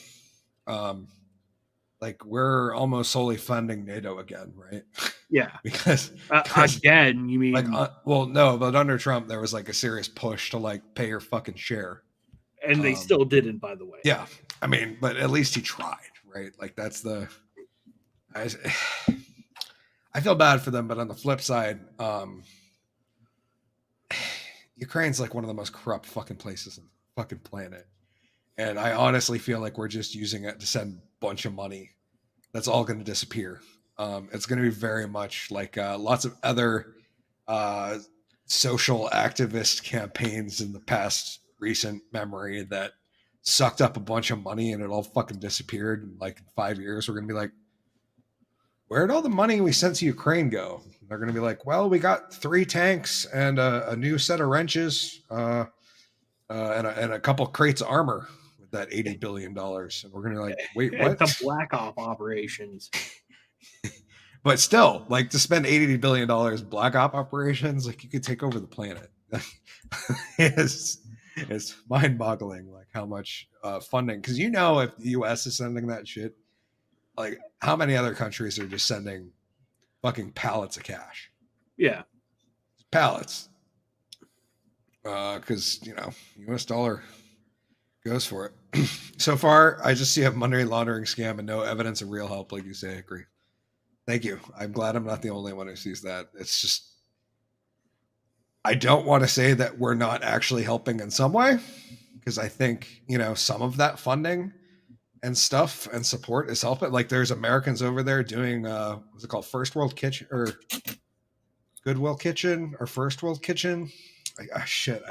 like we're almost solely funding NATO again, right? Yeah, because again, you mean like well, no, but under Trump there was like a serious push to like pay your fucking share, and they still didn't, by the way. Yeah, I mean, but at least he tried, right? Like that's the. I feel bad for them, but on the flip side, Ukraine's like one of the most corrupt fucking places on the fucking planet. And I honestly feel like we're just using it to send a bunch of money. That's all going to disappear. It's going to be very much like lots of other social activist campaigns in the past recent memory that sucked up a bunch of money and it all fucking disappeared. And like in 5 years, we're going to be like, where'd all the money we sent to Ukraine go? They're going to be like, well, we got 3 tanks and a new set of wrenches and a couple crates of armor with that $80 billion. And we're going to like, wait, what? The Black Ops operations. But still, like to spend $80 billion Black Ops operations, like you could take over the planet. it's mind-boggling, like how much funding. Because you know if the U.S. is sending that shit, like how many other countries are just sending fucking pallets of cash? Yeah. Pallets. Because, you know, US dollar goes for it. So far, I just see a money laundering scam and no evidence of real help, like you say, Hickory. Thank you. I'm glad I'm not the only one who sees that. It's just, I don't want to say that we're not actually helping in some way, because I think, you know, some of that funding and stuff and support is helping. Like there's Americans over there doing what's it called, First World Kitchen or Goodwill Kitchen or First World Kitchen. I should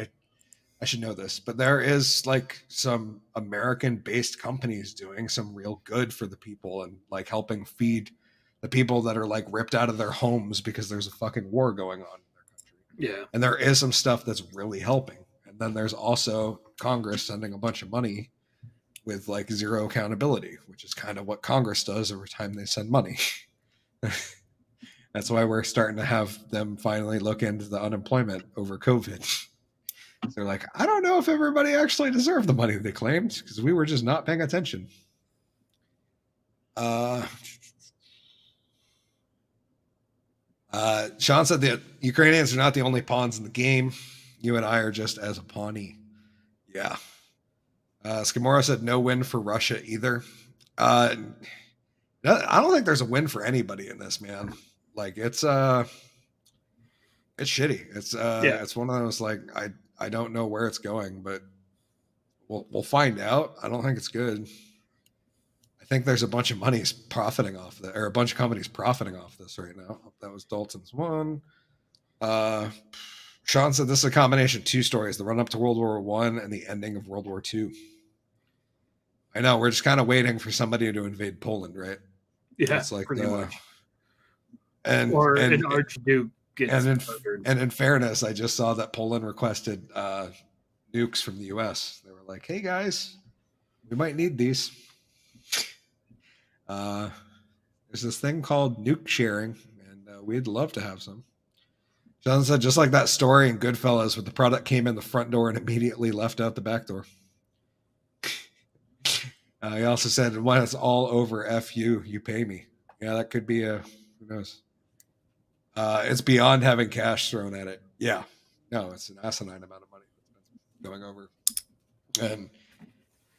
know this, but there is like some American based companies doing some real good for the people and like helping feed the people that are like ripped out of their homes because there's a fucking war going on in their country. Yeah. And there is some stuff that's really helping. And then there's also Congress sending a bunch of money with like zero accountability, which is kind of what Congress does every time they send money. That's why we're starting to have them finally look into the unemployment over COVID. They're like, I don't know if everybody actually deserved the money they claimed because we were just not paying attention. Sean said the Ukrainians are not the only pawns in the game. You and I are just as a pawnee. Yeah. Skimora said no win for Russia either. I don't think there's a win for anybody in this, man. Like it's shitty. It's one of those like I don't know where it's going, but we'll find out. I don't think it's good. I think there's a bunch of money's profiting off that, or a bunch of companies profiting off this right now. That was Dalton's one. Sean said this is a combination of two stories: the run up to World War I and the ending of World War II. I know we're just kind of waiting for somebody to invade Poland, right? Yeah, it's like pretty much. And an Archduke gets and in fairness, I just saw that Poland requested nukes from the U.S. They were like, "Hey guys, we might need these." There's this thing called nuke sharing, and we'd love to have some. John said, just like that story in Goodfellas, where the product came in the front door and immediately left out the back door. He also said, when it's all over, F you, you pay me. Yeah, that could be who knows. It's beyond having cash thrown at it. Yeah. No, it's an asinine amount of money going over. And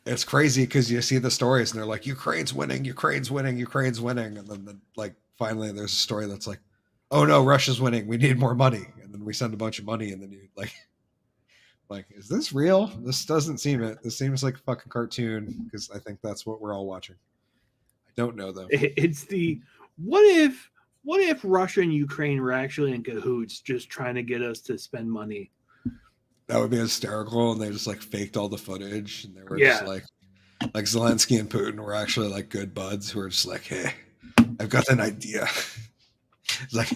it's crazy because you see the stories and they're like, Ukraine's winning, Ukraine's winning, Ukraine's winning. And then like finally there's a story that's like, oh no, Russia's winning. We need more money. And then we send a bunch of money and then you like, is this real? This doesn't seem it. This seems like a fucking cartoon because I think that's what we're all watching. I don't know though. It's the what if Russia and Ukraine were actually in cahoots just trying to get us to spend money? That would be hysterical. And they just like faked all the footage and they were just like Zelensky and Putin were actually like good buds who were just like, hey, I've got an idea. It's like,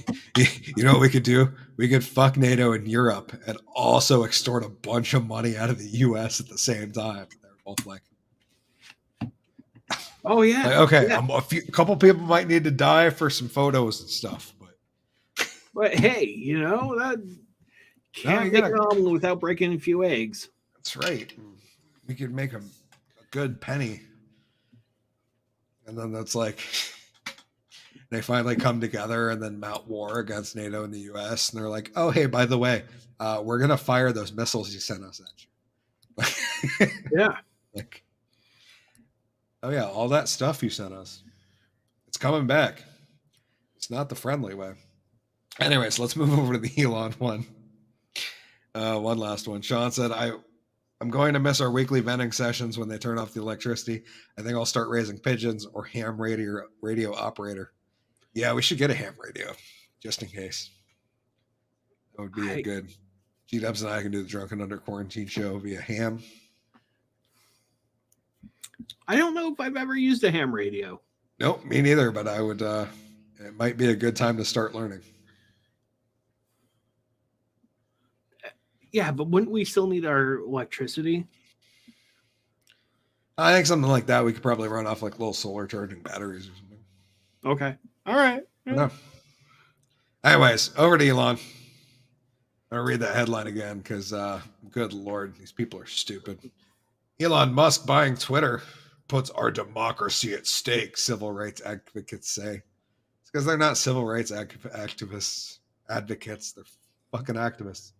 you know what we could do? We could fuck NATO in Europe and also extort a bunch of money out of the U.S. at the same time. They're both like, oh yeah, like, okay. Yeah. A couple people might need to die for some photos and stuff, but hey, you know that can't make an omelet without breaking a few eggs. That's right. We could make a good penny, and then that's like. They finally come together and then mount war against NATO and the U.S. And they're like, oh, hey, by the way, we're going to fire those missiles you sent us at you. Yeah. Like, oh, yeah, all that stuff you sent us. It's coming back. It's not the friendly way. Anyways, let's move over to the Elon one. One last one. Sean said, I'm going to miss our weekly vending sessions when they turn off the electricity. I think I'll start raising pigeons or ham radio operator. Yeah, we should get a ham radio, just in case. That would be a good. G-Dubs and I can do the Drunken Under Quarantine show via ham. I don't know if I've ever used a ham radio. Nope, me neither, but I would, it might be a good time to start learning. Yeah, but wouldn't we still need our electricity? I think something like that we could probably run off like little solar charging batteries or something. Okay. All right. No. Anyways, over to Elon. I'll read that headline again because, good Lord, these people are stupid. Elon Musk buying Twitter puts our democracy at stake, civil rights advocates say. It's because they're not civil rights advocates. They're fucking activists.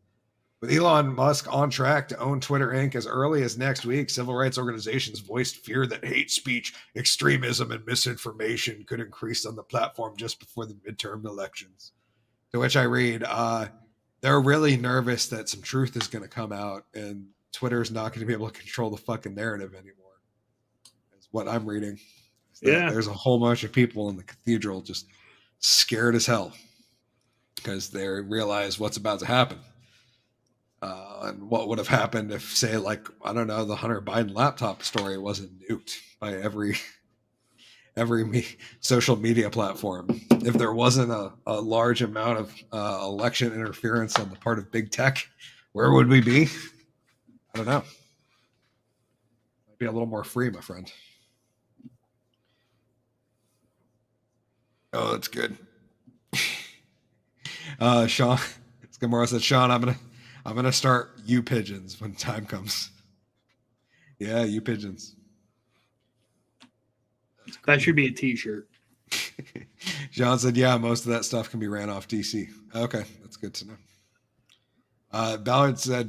With Elon Musk on track to own Twitter Inc. as early as next week, civil rights organizations voiced fear that hate speech, extremism, and misinformation could increase on the platform just before the midterm elections. To which I read, they're really nervous that some truth is going to come out and Twitter's not going to be able to control the fucking narrative anymore. That's what I'm reading. Yeah. There's a whole bunch of people in the cathedral just scared as hell because they realize what's about to happen. And what would have happened if, say, like, I don't know, the Hunter Biden laptop story wasn't nuked by every social media platform. If there wasn't a large amount of election interference on the part of big tech, where would we be? I don't know. Might be a little more free, my friend. Oh, that's good. Sean Skimora said, Sean, I'm gonna start you pigeons when time comes. Yeah, you pigeons. That should be a t-shirt. John said, yeah, most of that stuff can be ran off DC. Okay, that's good to know. Ballard said,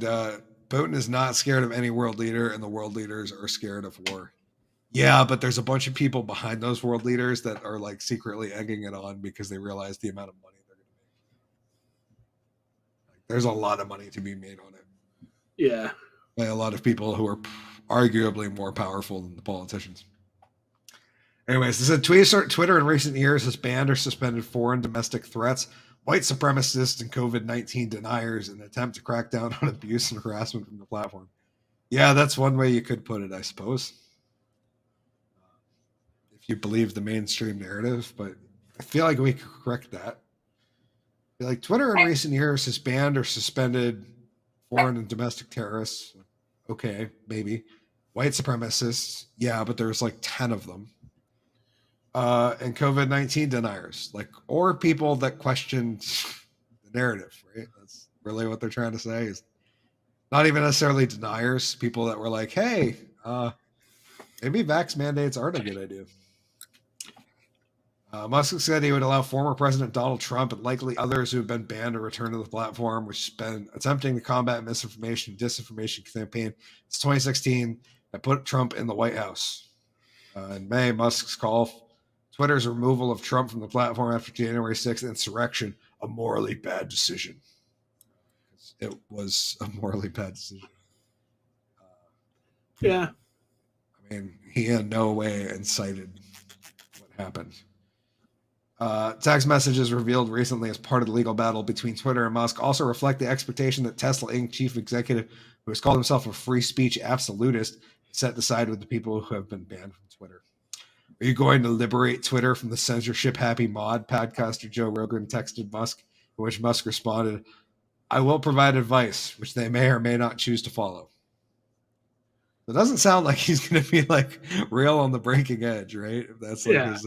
Putin is not scared of any world leader, and the world leaders are scared of war. Yeah, but there's a bunch of people behind those world leaders that are like secretly egging it on because they realize the amount of money they're going to make. Like, there's a lot of money to be made on it. Yeah. By a lot of people who are arguably more powerful than the politicians. Anyways, this is Twitter in recent years has banned or suspended foreign domestic threats, white supremacists, and COVID-19 deniers in an attempt to crack down on abuse and harassment from the platform. Yeah, that's one way you could put it, I suppose. If you believe the mainstream narrative, but I feel like we could correct that. I feel like Twitter in recent years has banned or suspended foreign and domestic terrorists. Okay, maybe. White supremacists, yeah, but there's like 10 of them. And COVID-19 deniers, like, or people that questioned the narrative, right? That's really what they're trying to say, is not even necessarily deniers, people that were like, hey, maybe vax mandates aren't a good idea. Musk said he would allow former President Donald Trump and likely others who have been banned to return to the platform, which has been attempting to combat misinformation and disinformation campaign since 2016 that put Trump in the White House. In May, Musk's call Twitter's removal of Trump from the platform after January 6th insurrection, a morally bad decision. It was a morally bad decision. Yeah. I mean, he in no way incited what happened. Text messages revealed recently as part of the legal battle between Twitter and Musk also reflect the expectation that Tesla Inc. chief executive, who has called himself a free speech absolutist, is set to side with the people who have been banned from Twitter. Are you going to liberate Twitter from the censorship-happy mod? Podcaster Joe Rogan texted Musk, to which Musk responded, I will provide advice, which they may or may not choose to follow. It doesn't sound like he's going to be like real on the breaking edge, right? If that's like his...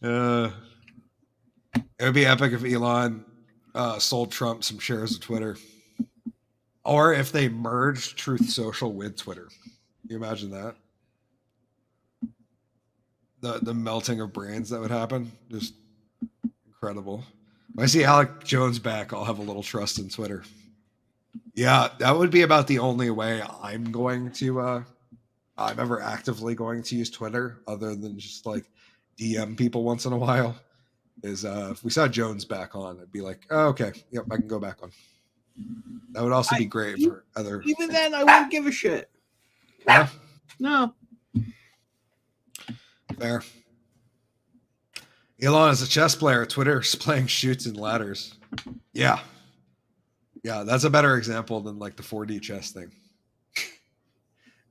it would be epic if Elon sold Trump some shares of Twitter, or if they merged Truth Social with Twitter. Can you imagine that? The melting of brains that would happen, just incredible. When I see Alec Jones back, I'll have a little trust in Twitter. Yeah, that would be about the only way I'm ever actively going to use Twitter, other than just like DM people once in a while, is if we saw Jones back on, I'd be like, oh, okay, yep, I can go back on. That would also be great for other... Even then, I wouldn't give a shit. Yeah? No. Fair. Elon is a chess player. Twitter's playing shoots and ladders. Yeah. Yeah, that's a better example than like the 4D chess thing.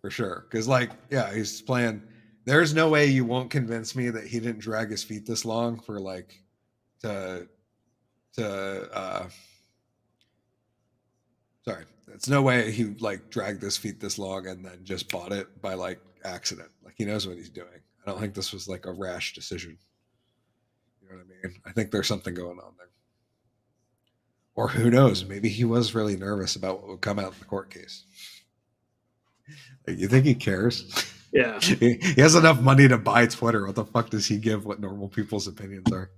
For sure. Because like, yeah, he's playing... There's no way you won't convince me that he didn't drag his feet this long for like sorry. It's no way he like dragged his feet this long and then just bought it by like accident. Like he knows what he's doing. I don't think this was like a rash decision. You know what I mean? I think there's something going on there. Or who knows? Maybe he was really nervous about what would come out in the court case. You think he cares? Yeah. He has enough money to buy Twitter. What the fuck does he give what normal people's opinions are?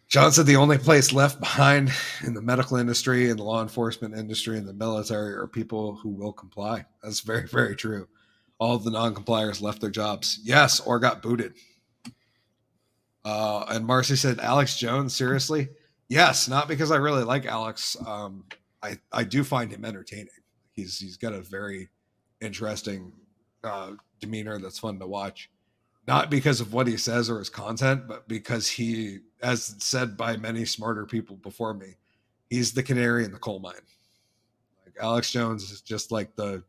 John said the only place left behind in the medical industry, in the law enforcement industry, in the military are people who will comply. That's very, very true. All of the non-compliers left their jobs. Yes, or got booted. And Marcy said, Alex Jones, seriously? Yes, not because I really like Alex. I do find him entertaining. He's got a very interesting demeanor that's fun to watch, not because of what he says or his content, but because he, as said by many smarter people before me, he's the canary in the coal mine. Like Alex Jones is just like the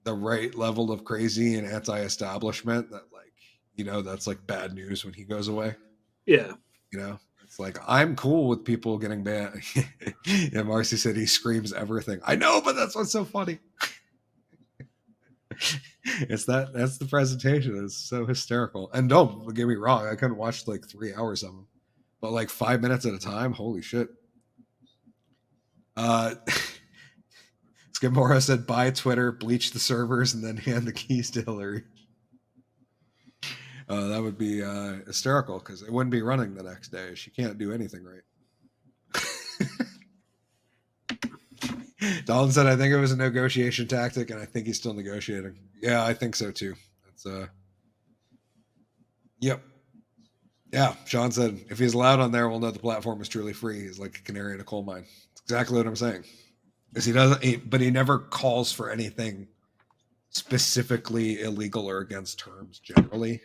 right level of crazy and anti-establishment that, like, you know, that's like bad news when he goes away. Yeah. You know, it's like, I'm cool with people getting banned. And Marcy said he screams everything. I know, but that's what's so funny. That's the presentation. It's so hysterical. And don't get me wrong, I couldn't watch like 3 hours of them, but like 5 minutes at a time, holy shit. Skimora said buy Twitter, bleach the servers, and then hand the keys to Hillary. That would be hysterical because it wouldn't be running the next day. She can't do anything right. Dalton said, I think it was a negotiation tactic, and I think he's still negotiating. Yeah, I think so too. That's yep. Yeah, Sean said, if he's allowed on there, we'll know the platform is truly free. He's like a canary in a coal mine. That's exactly what I'm saying. Because he doesn't, but he never calls for anything specifically illegal or against terms generally.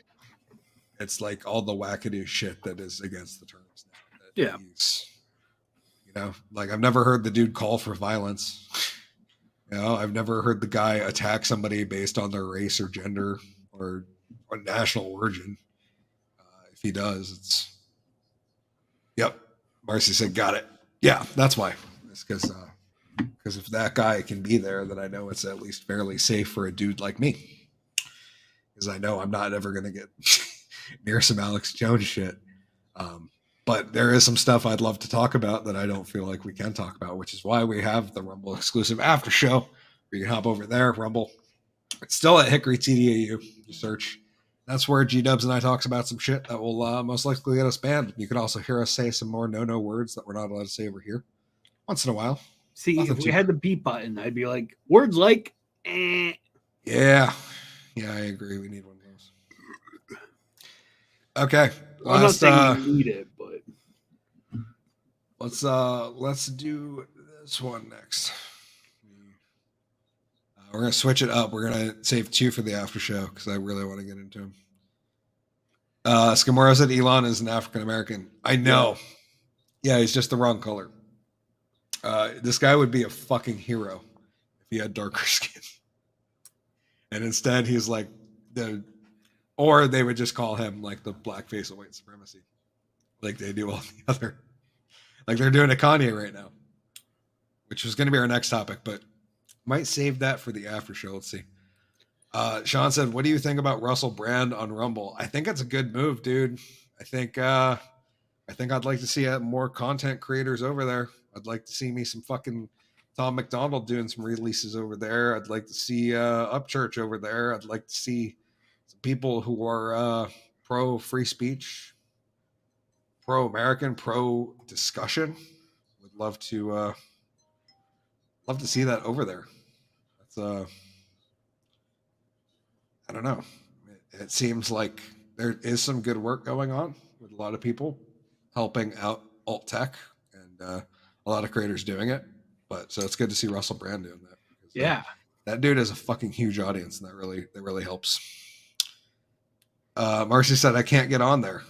It's like all the wackadoo shit that is against the terms now. Yeah. You know, like I've never heard the dude call for violence. You know, I've never heard the guy attack somebody based on their race or gender or national origin. If he does, it's yep. Marcy said, "Got it." Yeah, that's why. It's because if that guy can be there, then I know it's at least fairly safe for a dude like me. Because I know I'm not ever gonna get near some Alex Jones shit. But there is some stuff I'd love to talk about that I don't feel like we can talk about, which is why we have the Rumble exclusive after show. You can hop over there, Rumble. It's still at Hickory TDAU. You search. That's where G-Dubs and I talks about some shit that will most likely get us banned. You can also hear us say some more no words that we're not allowed to say over here. Once in a while. See, Nothing if we too had the beep button, I'd be like, words like, eh. Yeah. Yeah, I agree. We need one of those. Okay. I'm not saying we need it, but let's do this one next. We're gonna switch it up. We're gonna save 2 for the after show because I really want to get into him. Scamora said Elon is an African American. I know. Yeah, he's just the wrong color. This guy would be a fucking hero if he had darker skin. And instead, he's like or they would just call him like the black face of white supremacy, like they do all the other, like they're doing to Kanye right now, which was going to be our next topic, but might save that for the after show. Let's see. Sean said, "What do you think about Russell Brand on Rumble?" I think it's a good move, dude. I think I'd like to see more content creators over there. I'd like to see me some fucking Tom McDonald doing some releases over there. I'd like to see Upchurch over there. I'd like to see some people who are pro free speech, pro American, pro discussion. Would love to see that over there. That's I don't know. It seems like there is some good work going on with a lot of people helping out alt tech and a lot of creators doing it. But so it's good to see Russell Brand doing that. yeah, that dude has a fucking huge audience, and that really helps. Marcy said, "I can't get on there."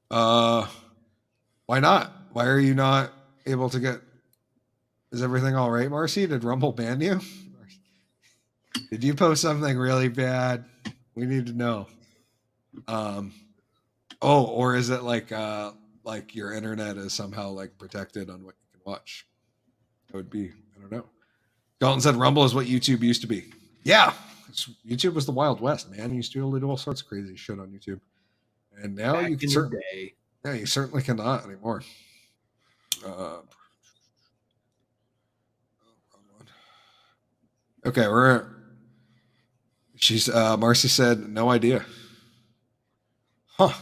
Why not? Why are you not able to get? Is everything all right, Marcy? Did Rumble ban you? Did you post something really bad? We need to know. Or is it like your internet is somehow like protected on what you can watch? That would be, I don't know. Dalton said Rumble is what YouTube used to be. Yeah, YouTube was the Wild West, man. You used to do all sorts of crazy shit on YouTube, and now back you can in the day. Yeah, you certainly cannot anymore. Okay, Marcy said no idea. Huh.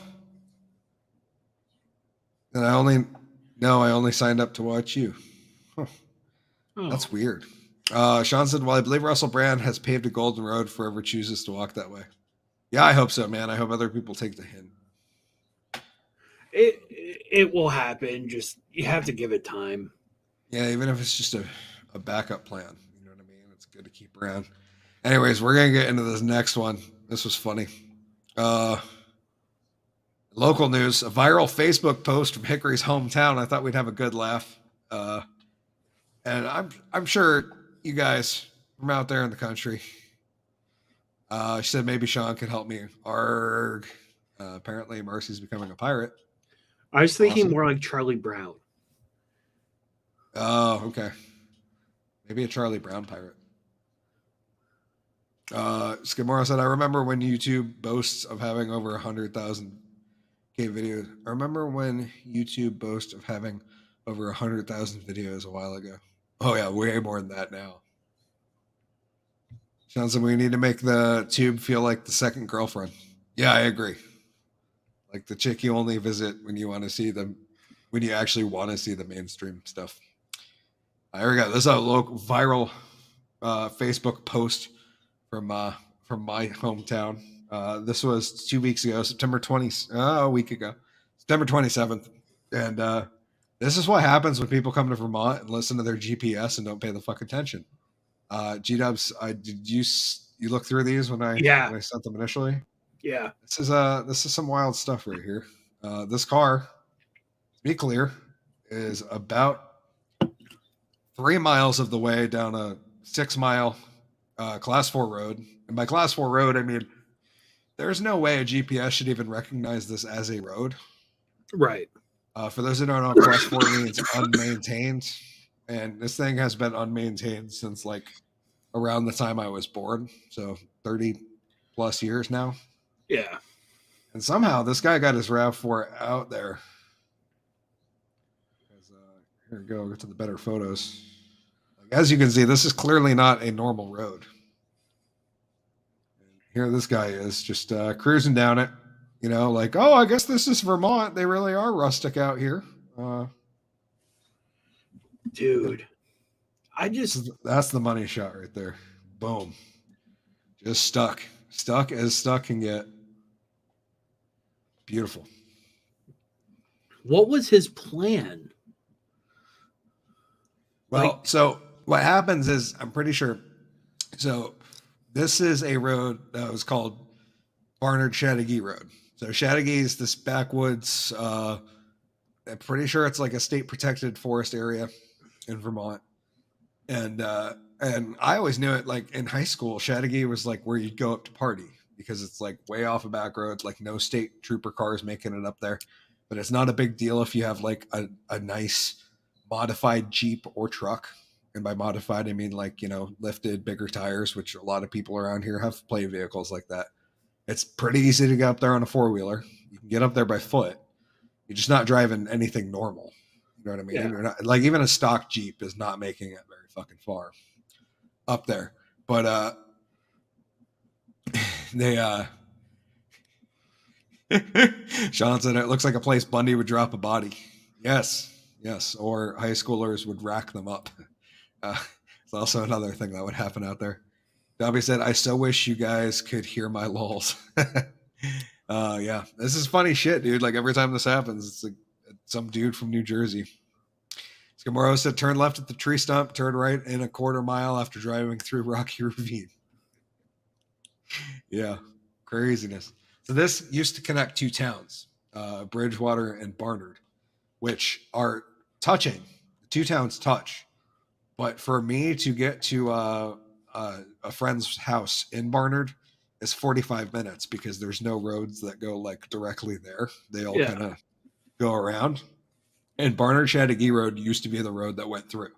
And I only signed up to watch you. Huh. Oh. That's weird. Sean said, well, I believe Russell Brand has paved a golden road for whoever chooses to walk that way. Yeah, I hope so, man. I hope other people take the hint. It will happen. Just you have to give it time. Yeah, even if it's just a backup plan. You know what I mean? It's good to keep around. Anyways, we're going to get into this next one. This was funny. Local news, a viral Facebook post from Hickory's hometown. I thought we'd have a good laugh. And I'm sure you guys from out there in the country. She said maybe Sean could help me. Arg. Apparently Marcy's becoming a pirate. I was thinking Awesome. more like Charlie Brown. Oh, okay. Maybe a Charlie Brown pirate. Skimora said, I remember when YouTube boasts of having over 100,000 videos. I remember when YouTube boasts of having over 100,000 videos a while ago. Oh yeah, way more than that now. Sounds like we need to make the tube feel like the second girlfriend. Yeah, I agree. Like the chick you only visit when you want to see them, when you actually want to see the mainstream stuff. I already got this a local viral Facebook post from my hometown. This was 2 weeks ago, September 20th, a week ago, September 27th, and this is what happens when people come to Vermont and listen to their GPS and don't pay the fuck attention. G-Dubs, did you look through these when I sent them initially? Yeah. This is some wild stuff right here. This car, to be clear, is about 3 miles of the way down a 6-mile class 4 road. And by class 4 road, I mean there's no way a GPS should even recognize this as a road. Right. For those who don't know, class 4 means unmaintained. And this thing has been unmaintained since like around the time I was born. So 30 plus years now. Yeah. And somehow this guy got his RAV4 out there. Here we go. Get to the better photos. As you can see, this is clearly not a normal road. Here this guy is just cruising down it. You know, like, oh, I guess this is Vermont. They really are rustic out here. Dude, that's the money shot right there. Boom. Just stuck as stuck can get. Beautiful. What was his plan? Well, so what happens is, I'm pretty sure, so this is a road that was called Barnard Chattagee Road. So Chattagee is this backwoods, I'm pretty sure it's like a state protected forest area in Vermont. And I always knew it, like in high school, Chattagee was like where you'd go up to party because it's like way off a back road, like no state trooper cars making it up there. But it's not a big deal if you have like a nice modified Jeep or truck. And by modified, I mean like, you know, lifted, bigger tires, which a lot of people around here have play vehicles like that. It's pretty easy to get up there on a 4-wheeler. You can get up there by foot. You're just not driving anything normal. You know what I mean? Yeah. You're not, like even a stock Jeep is not making it very fucking far up there. But they Sean said it looks like a place Bundy would drop a body. Yes. Or high schoolers would rack them up. It's also another thing that would happen out there. Dobby said, I so wish you guys could hear my lulls. Yeah, this is funny shit, dude. Like every time this happens, it's like some dude from New Jersey. Scamoro said, turn left at the tree stump, turn right in a quarter mile after driving through Rocky Ravine. Yeah, craziness. So this used to connect two towns, Bridgewater and Barnard, which are touching. The two towns touch. But for me to get to a friend's house in Barnard is 45 minutes because there's no roads that go like directly there. They all kind of go around. And Barnard Chattagee Road used to be the road that went through.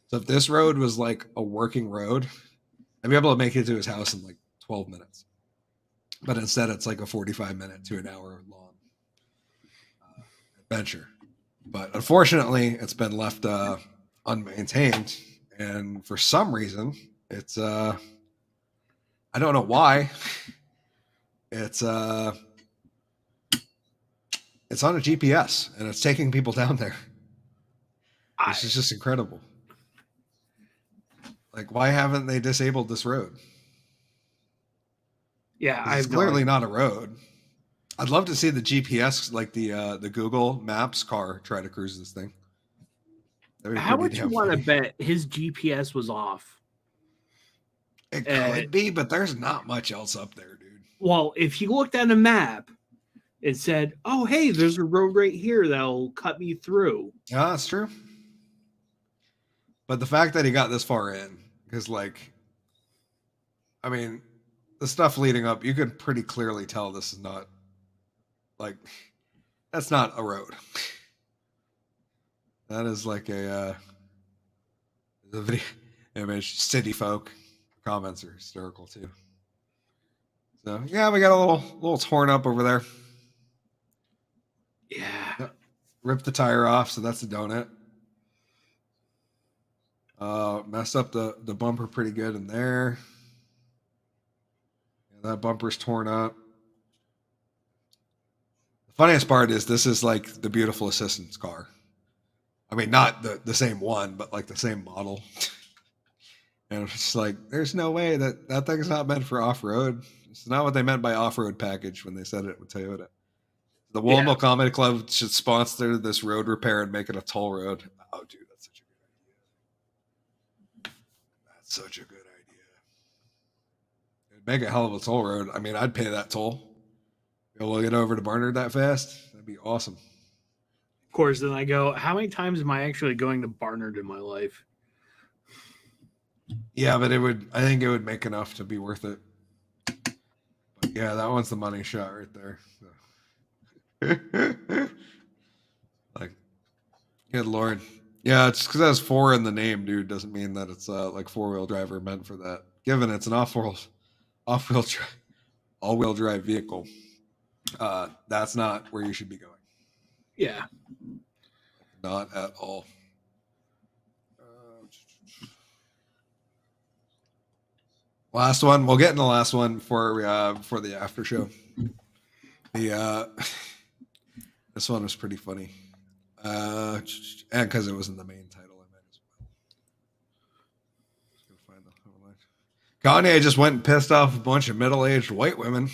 So if this road was like a working road, I'd be able to make it to his house in like 12 minutes. But instead, it's like a 45-minute to an hour long adventure. But unfortunately, it's been left unmaintained. And for some reason, it's I don't know why. It's on a GPS and it's taking people down there. This is just incredible. Like, why haven't they disabled this road? Yeah, it's clearly not a road. I'd love to see the GPS, like the Google Maps car, try to cruise this thing. How would you want to bet his GPS was off? It could be, but there's not much else up there, dude. Well, if he looked at a map and said, oh, hey, there's a road right here that'll cut me through. Yeah, that's true. But the fact that he got this far in, because, like, I mean, the stuff leading up, you could pretty clearly tell this is not, like, that's not a road. That is like a video image. City folk comments are hysterical too. So yeah, we got a little torn up over there. Yeah. Ripped the tire off, so that's a donut. Messed up the bumper pretty good in there. Yeah, that bumper's torn up. The funniest part is this is like the beautiful assistant's car. I mean, not the same one, but like the same model. And it's just like, there's no way that thing's not meant for off-road. It's not what they meant by off-road package when they said it with Toyota. The Woolen Comedy Club should sponsor this road repair and make it a toll road. Oh, dude, that's such a good idea. That's such a good idea. It'd make a hell of a toll road. I mean, I'd pay that toll. We'll get over to Barnard that fast. That'd be awesome. Of course, then I go, how many times am I actually going to Barnard in my life? Yeah, but I think it would make enough to be worth it. But yeah, that one's the money shot right there. So. Like, good Lord. Yeah, it's because it has 4 in the name, dude. Doesn't mean that it's like 4-wheel drive or meant for that. Given it's an all-wheel drive vehicle, that's not where you should be going. Yeah. Not at all. Last one. We'll get in the last one for the after show. This one was pretty funny, and because it was in the main title, I might as well. Just gonna find the headline. Kanye just went and pissed off a bunch of middle-aged white women.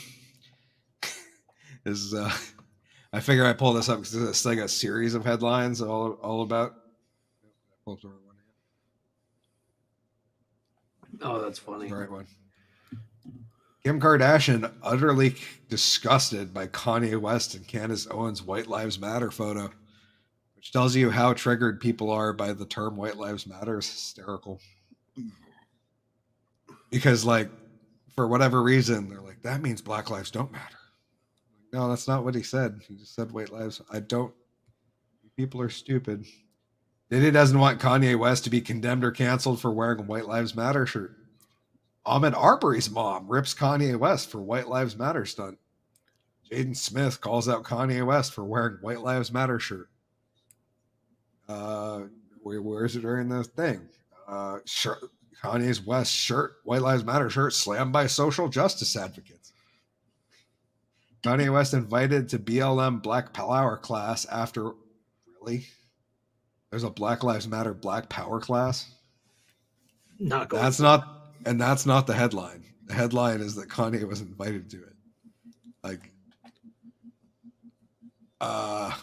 I figure I pull this up because it's like a series of headlines all about. Oh, that's funny. The right one. Kim Kardashian utterly disgusted by Kanye West and Candace Owens' White Lives Matter photo, which tells you how triggered people are by the term White Lives Matter. Is hysterical. Because, like, for whatever reason, they're like, that means Black lives don't matter. No, that's not what he said. He just said white lives. People are stupid. Diddy doesn't want Kanye West to be condemned or canceled for wearing a White Lives Matter shirt. Ahmaud Arbery's mom rips Kanye West for White Lives Matter stunt. Jaden Smith calls out Kanye West for wearing White Lives Matter shirt. Where is it during the thing? Kanye's West shirt, White Lives Matter shirt, slammed by social justice advocates. Kanye West invited to BLM Black Power class after... Really? There's a Black Lives Matter Black Power class? Not going. That's not the headline. The headline is that Kanye was invited to it. Like, that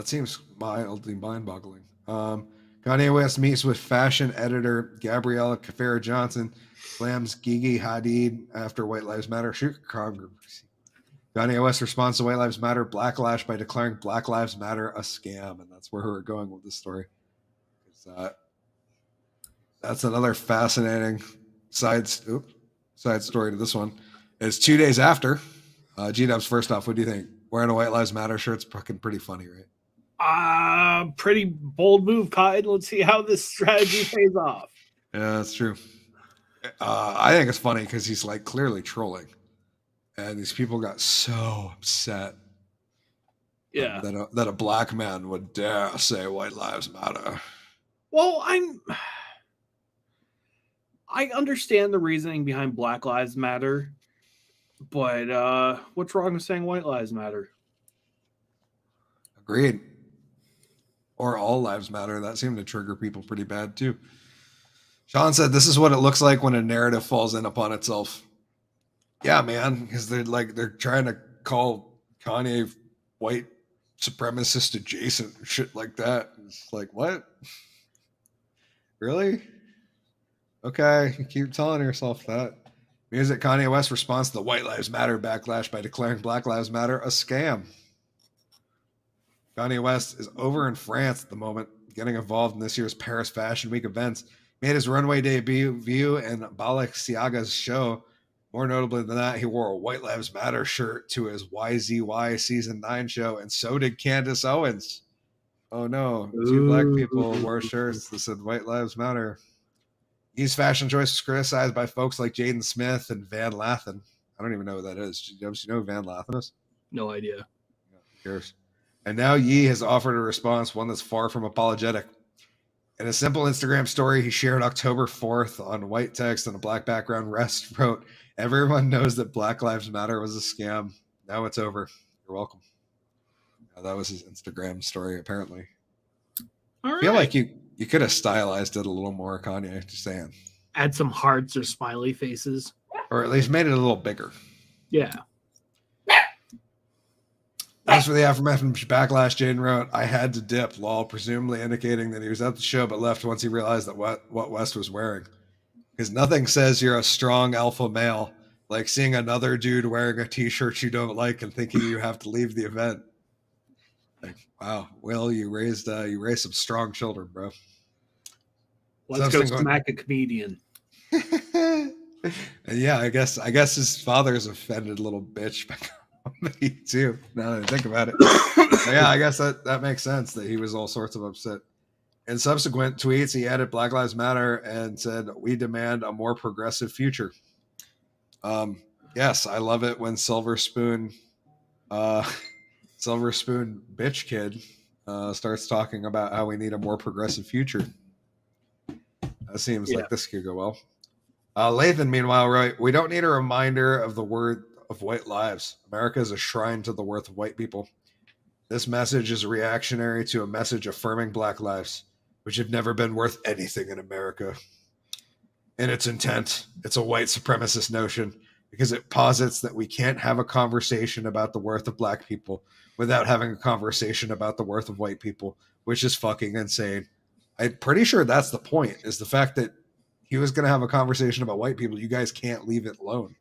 seems mildly mind-boggling. Kanye West meets with fashion editor Gabriella Kafera Johnson, slams Gigi Hadid after White Lives Matter shoot controversy. Kanye West responds to White Lives Matter backlash by declaring Black Lives Matter a scam, and that's where we're going with this story. That's another fascinating side story to this one. It's 2 days after. G-Dubs, first off, what do you think? Wearing a White Lives Matter shirt's fucking pretty funny, right? Pretty bold move, Cotton. Let's see how this strategy pays off. Yeah, that's true. I think it's funny because he's like clearly trolling. And these people got so upset that a black man would dare say White Lives Matter. Well, I understand the reasoning behind Black Lives Matter, but what's wrong with saying White Lives Matter? Agreed. Or All Lives Matter. That seemed to trigger people pretty bad too. Sean said, this is what it looks like when a narrative falls in upon itself. Yeah, man, because they're trying to call Kanye white supremacist adjacent shit like that. It's like, what? Really? Okay, you keep telling yourself that. Music. Kanye West responds to the White Lives Matter backlash by declaring Black Lives Matter a scam. Kanye West is over in France at the moment, getting involved in this year's Paris Fashion Week events. Made his runway debut in Balenciaga's show. More notably than that, he wore a White Lives Matter shirt to his YZY Season 9 show, and so did Candace Owens. Oh no, 2 black people wore shirts that said White Lives Matter. His fashion choice was criticized by folks like Jaden Smith and Van Lathan. I don't even know who that is. Do you know who Van Lathan is? No idea. Who cares? And now Yee has offered a response, one that's far from apologetic. In a simple Instagram story he shared October 4th on white text on a black background, Rest wrote, "Everyone knows that Black Lives Matter was a scam. Now it's over. You're welcome. That was his Instagram story, apparently. All I feel right. like you could have stylized it a little more, Kanye. Just saying, Add some hearts or smiley faces. or at least made it a little bigger. Yeah. As for the aftermath from backlash, Jaden wrote, "I had to dip," lol, presumably indicating that he was at the show but left once he realized that what West was wearing. Because nothing says you're a strong alpha male like seeing another dude wearing a t-shirt you don't like and thinking you have to leave the event. Like, wow, Will, you raised some strong children, bro. Let's go smack a comedian. And yeah, I guess his father's offended little bitch me too. Now that I think about it, yeah, I guess that makes sense that he was all sorts of upset. In subsequent tweets, he added Black Lives Matter and said, "We demand a more progressive future." Yes, I love it when Silver Spoon bitch kid starts talking about how we need a more progressive future. That seems like this could go well. Lathan, meanwhile, wrote, "We don't need a reminder of the word of white lives. America is a shrine to the worth of white people. This message is reactionary to a message affirming Black lives, which have never been worth anything in America. In its intent, it's a white supremacist notion because it posits that we can't have a conversation about the worth of Black people without having a conversation about the worth of white people, which is fucking insane." I'm pretty sure that's the point, is the fact that he was going to have a conversation about white people. You guys can't leave it alone.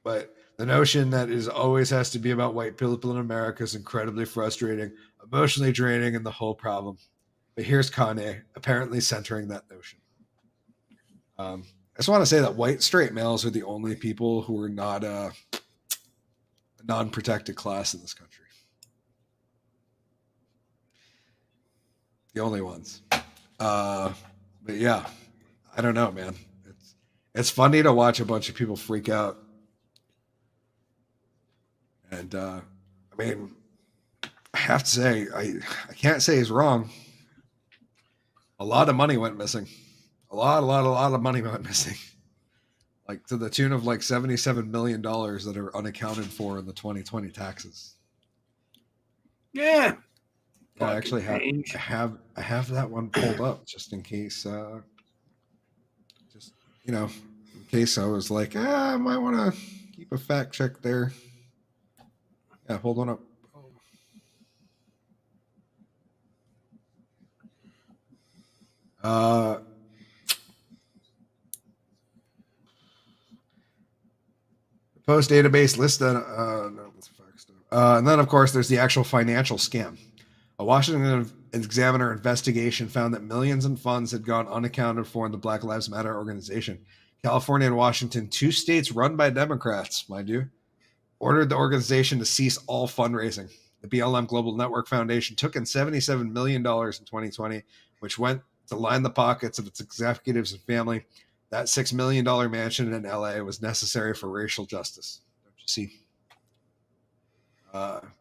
But the notion that it always has to be about white people in America is incredibly frustrating, emotionally draining, and the whole problem. But here's Kanye apparently centering that notion. I just want to say that white straight males are the only people who are not a non-protected class in this country. The only ones. But yeah, I don't know, man. It's funny to watch a bunch of people freak out. And I mean, I have to say, I can't say he's wrong. A lot of money went missing. A lot of money went missing. Like to the tune of like $77 million that are unaccounted for in the 2020 taxes. Yeah. I actually have that one pulled up just in case. Just in case I was like, I might want to keep a fact check there. Yeah, hold on up. Post database list. No, that's fact stuff. And then, of course, there's the actual financial scam. A Washington Examiner investigation found that millions in funds had gone unaccounted for in the Black Lives Matter organization. California and Washington, two states run by Democrats, mind you, ordered the organization to cease all fundraising. The BLM Global Network Foundation took in $77 million in 2020, which went to line the pockets of its executives and family. That $6 million mansion in LA was necessary for racial justice. Don't you see?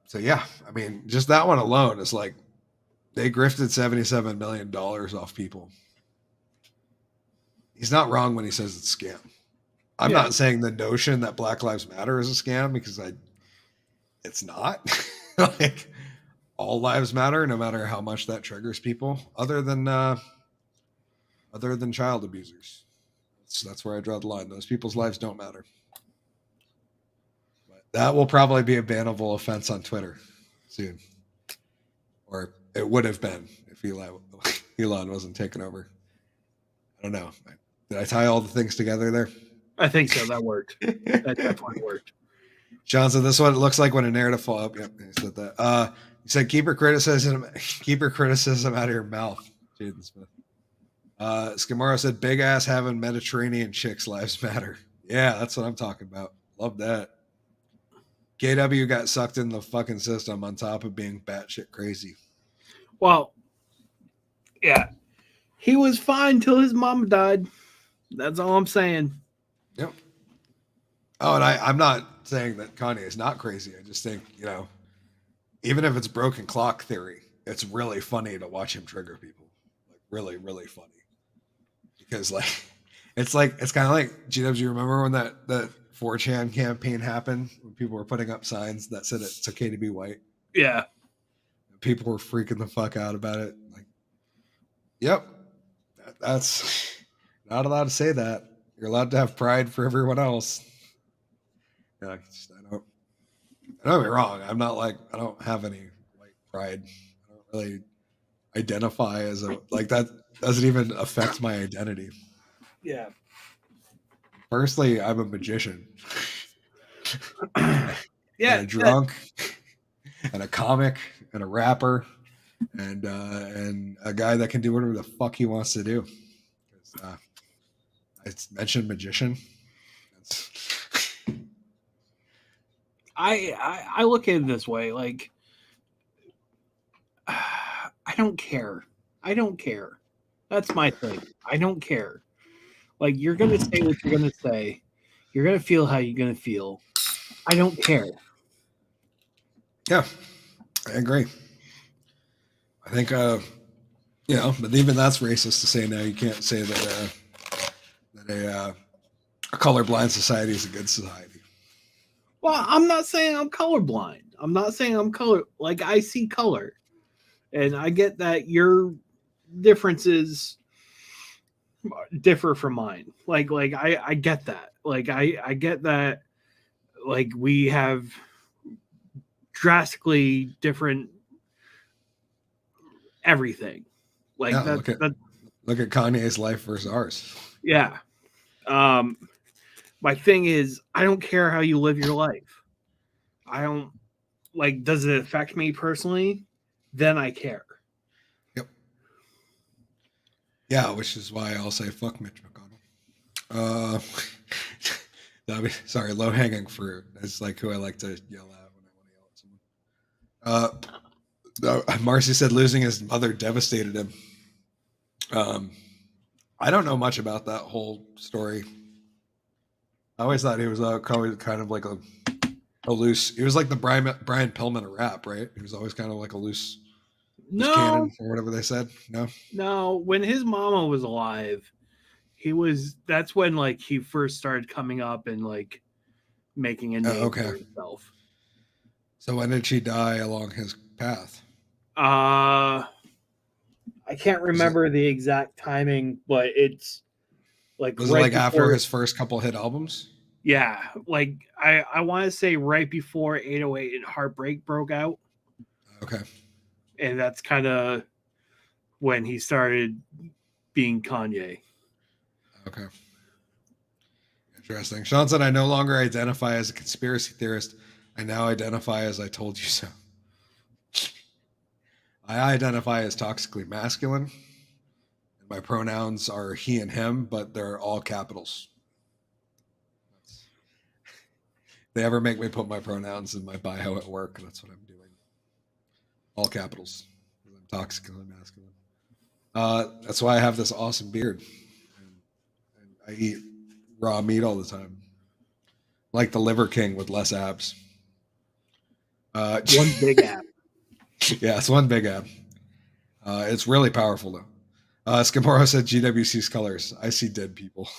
So yeah, I mean, just that one alone is like they grifted $77 million off people. He's not wrong when he says it's a scam. I'm not saying the notion that Black Lives Matter is a scam because it's not. Like all lives matter, no matter how much that triggers people, other than child abusers. That's where I draw the line. Those people's lives don't matter. But that will probably be a bannable offense on Twitter soon, or it would have been if Elon wasn't taken over. I don't know. Did I tie all the things together there? I think so. That worked. That definitely worked. John said, "This is what it looks like when a narrative fall up." Yep, he said that. He said, keep your criticism out of your mouth, Jaden Smith. Skimaro said, "Big ass having Mediterranean chicks lives matter." Yeah, that's what I'm talking about. Love that. KW got sucked in the fucking system on top of being batshit crazy. Well, yeah. He was fine till his mom died. That's all I'm saying. Yep. Oh, and I'm not saying that Kanye is not crazy. I just think, even if it's broken clock theory, it's really funny to watch him trigger people. Like really, really funny. Because it's kind of like GW, you remember when that 4chan campaign happened when people were putting up signs that said it's okay to be white. Yeah. People were freaking the fuck out about it. Like, yep, that's not allowed to say that. You're allowed to have pride for everyone else. Yeah, don't get me wrong. I'm not like, I don't have any white pride. I don't really identify as a, like, that doesn't even affect my identity. Yeah. Firstly, I'm a magician. Yeah. And a drunk and a comic and a rapper and a guy that can do whatever the fuck he wants to do. I mentioned magician. I look at it this way, like, I don't care. I don't care. That's my thing. I don't care. Like, you're gonna say what you're gonna say. You're gonna feel how you're gonna feel. I don't care. Yeah, I agree. I think, but even that's racist to say now. You can't say that a colorblind society is a good society. Well, I'm not saying I'm colorblind. I'm not saying I'm color. Like, I see color, and I get that your differences differ from mine. Like I get that. Like I get that. Like, we have drastically different everything. Like, yeah, look at Kanye's life versus ours. Yeah. My thing is, I don't care how you live your life. I don't, like, does it affect me personally? Then I care. Yep. Yeah, which is why I'll say fuck Mitch McConnell. Sorry, low hanging fruit. That's like who I like to yell at when I want to yell at someone. Marcy said losing his mother devastated him. I don't know much about that whole story. I always thought he was kind of like a loose. He was like the Brian Pillman of rap, right? He was always kind of like a loose cannon or whatever they said. No, when his mama was alive, that's when, like, he first started coming up and, like, making a name for himself. So when did she die along his path? I can't remember the exact timing, but it's like, was it like after his first couple hit albums? Yeah, like I want to say right before 808 and Heartbreak broke out. Okay. And that's kind of when he started being Kanye. Okay. Interesting. Sean said, I no longer identify as a conspiracy theorist. I now identify as I told you so. I identify as toxically masculine. My pronouns are he and him, but they're all capitals. If they ever make me put my pronouns in my bio at work, that's what I'm doing. All capitals. I'm toxically masculine. That's why I have this awesome beard. And I eat raw meat all the time. Like the Liver King with less abs. One big ab. Yeah, it's one big ab. It's really powerful, though. Skimoro said GWC's colors. I see dead people.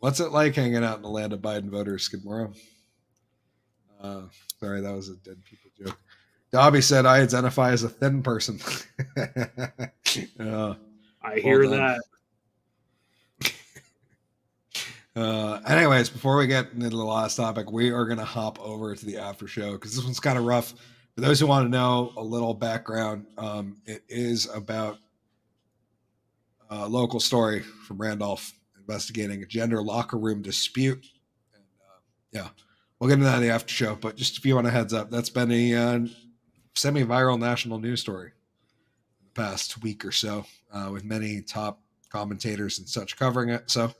What's it like hanging out in the land of Biden voters, Skimoro? Sorry, that was a dead people joke. Dobby said, I identify as a thin person. I hear that. Anyways, before we get into the last topic, we are going to hop over to the after show because this one's kind of rough. For those who want to know a little background, it is about a local story from Randolph investigating a gender locker room dispute. And, yeah, we'll get into that in the after show. But just if you want a heads up, that's been a semi-viral national news story in the past week or so, with many top commentators and such covering it. So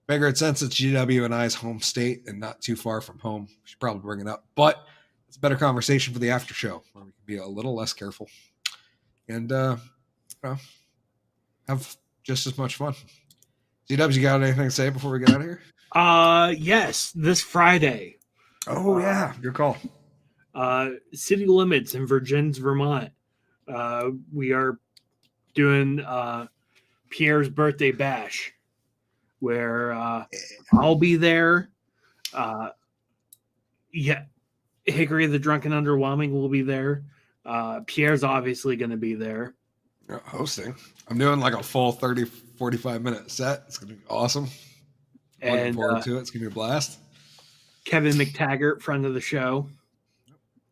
figured since it's GW and I's home state and not too far from home, we should probably bring it up. But it's a better conversation for the after show where we can be a little less careful and have just as much fun. GW, you got anything to say before we get out of here? Yes, this Friday. Oh yeah, good call. City Limits in Virgins, Vermont. We are doing Pierre's birthday bash. where I'll be there. Yeah, Hickory the Drunken Underwhelming will be there. Pierre's obviously going to be there. Hosting. I'm doing like a full 30, 45-minute set. It's going to be awesome. Looking forward to it. It's going to be a blast. Kevin McTaggart, friend of the show.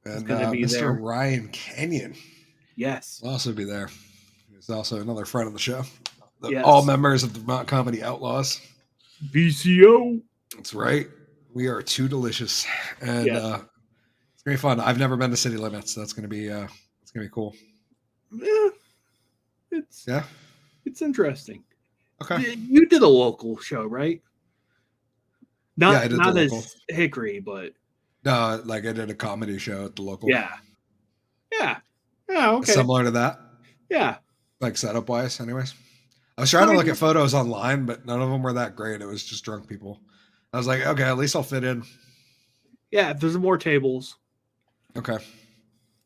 And be Mr. there. Ryan Kenyon Yes. will also be there. He's also another friend of the show. Yes. All members of the Vermont Comedy Outlaws. VCO. That's right. We are too delicious. And Yes. it's going to be fun. I've never been to City Limits. So that's going to be cool. Yeah. It's interesting. Okay. You did a local show, right? Not, Yeah, I did not the as local. Hickory, but No, like I did a comedy show at the local. yeah. Okay. Similar to that. Yeah. Like setup wise, anyways. I was trying to look at photos online, but none of them were that great. It was just drunk people. I was like, okay, at least I'll fit in. Yeah, there's more tables. Okay.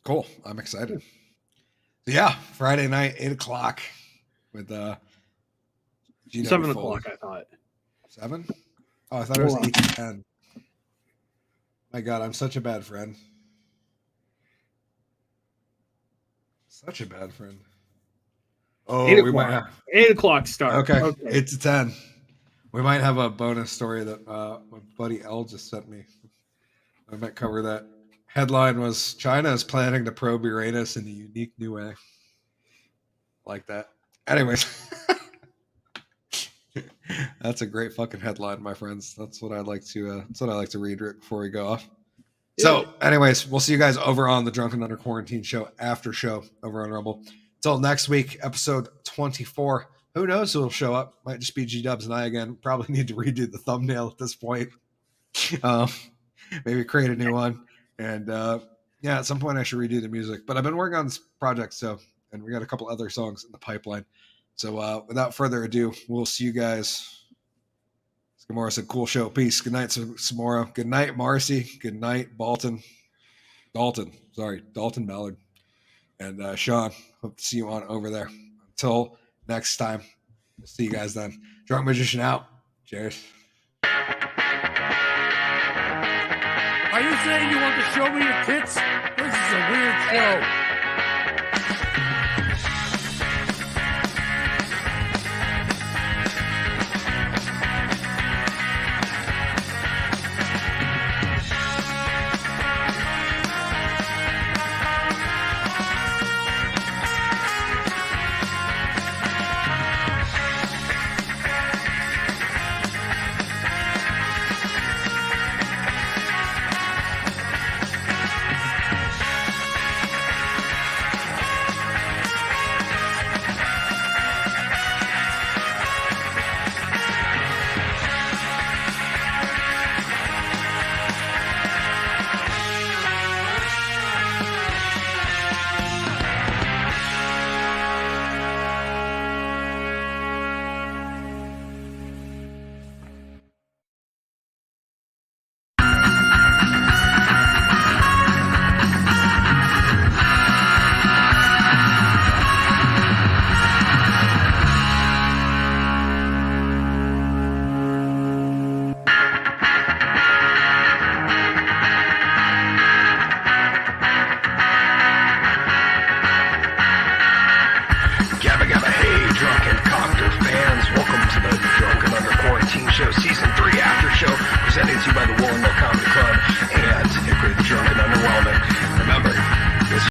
Cool. I'm excited. So yeah, Friday night, 8:00 with GW 7 Foley. o'clock, I thought. 7? Oh, I thought it was 8 to 10. My God, I'm such a bad friend. Such a bad friend. Oh, 8 we might o'clock. have. 8 o'clock start. Okay, 8 to 10. We might have a bonus story that my buddy L just sent me. I might cover that. Headline was China is planning to probe Uranus in a unique new way. Like that. Anyways. That's a great fucking headline, my friends. That's what I like to read before we go off. Yeah. So, anyways, we'll see you guys over on the Drunken Under Quarantine show after show over on Rumble. Until next week, episode 24. Who knows who'll show up? Might just be G-Dubs and I again. Probably need to redo the thumbnail at this point. Maybe create a new one. And at some point I should redo the music. But I've been working on this project, and we got a couple other songs in the pipeline. So without further ado, we'll see you guys. Samora said, cool show. Peace. Good night, Samora. Good night, Marcy. Good night, Dalton Ballard. And Sean, hope to see you on over there. Until next time, we'll see you guys then. Drunk Magician out. Cheers. Are you saying you want to show me your tits? This is a weird show.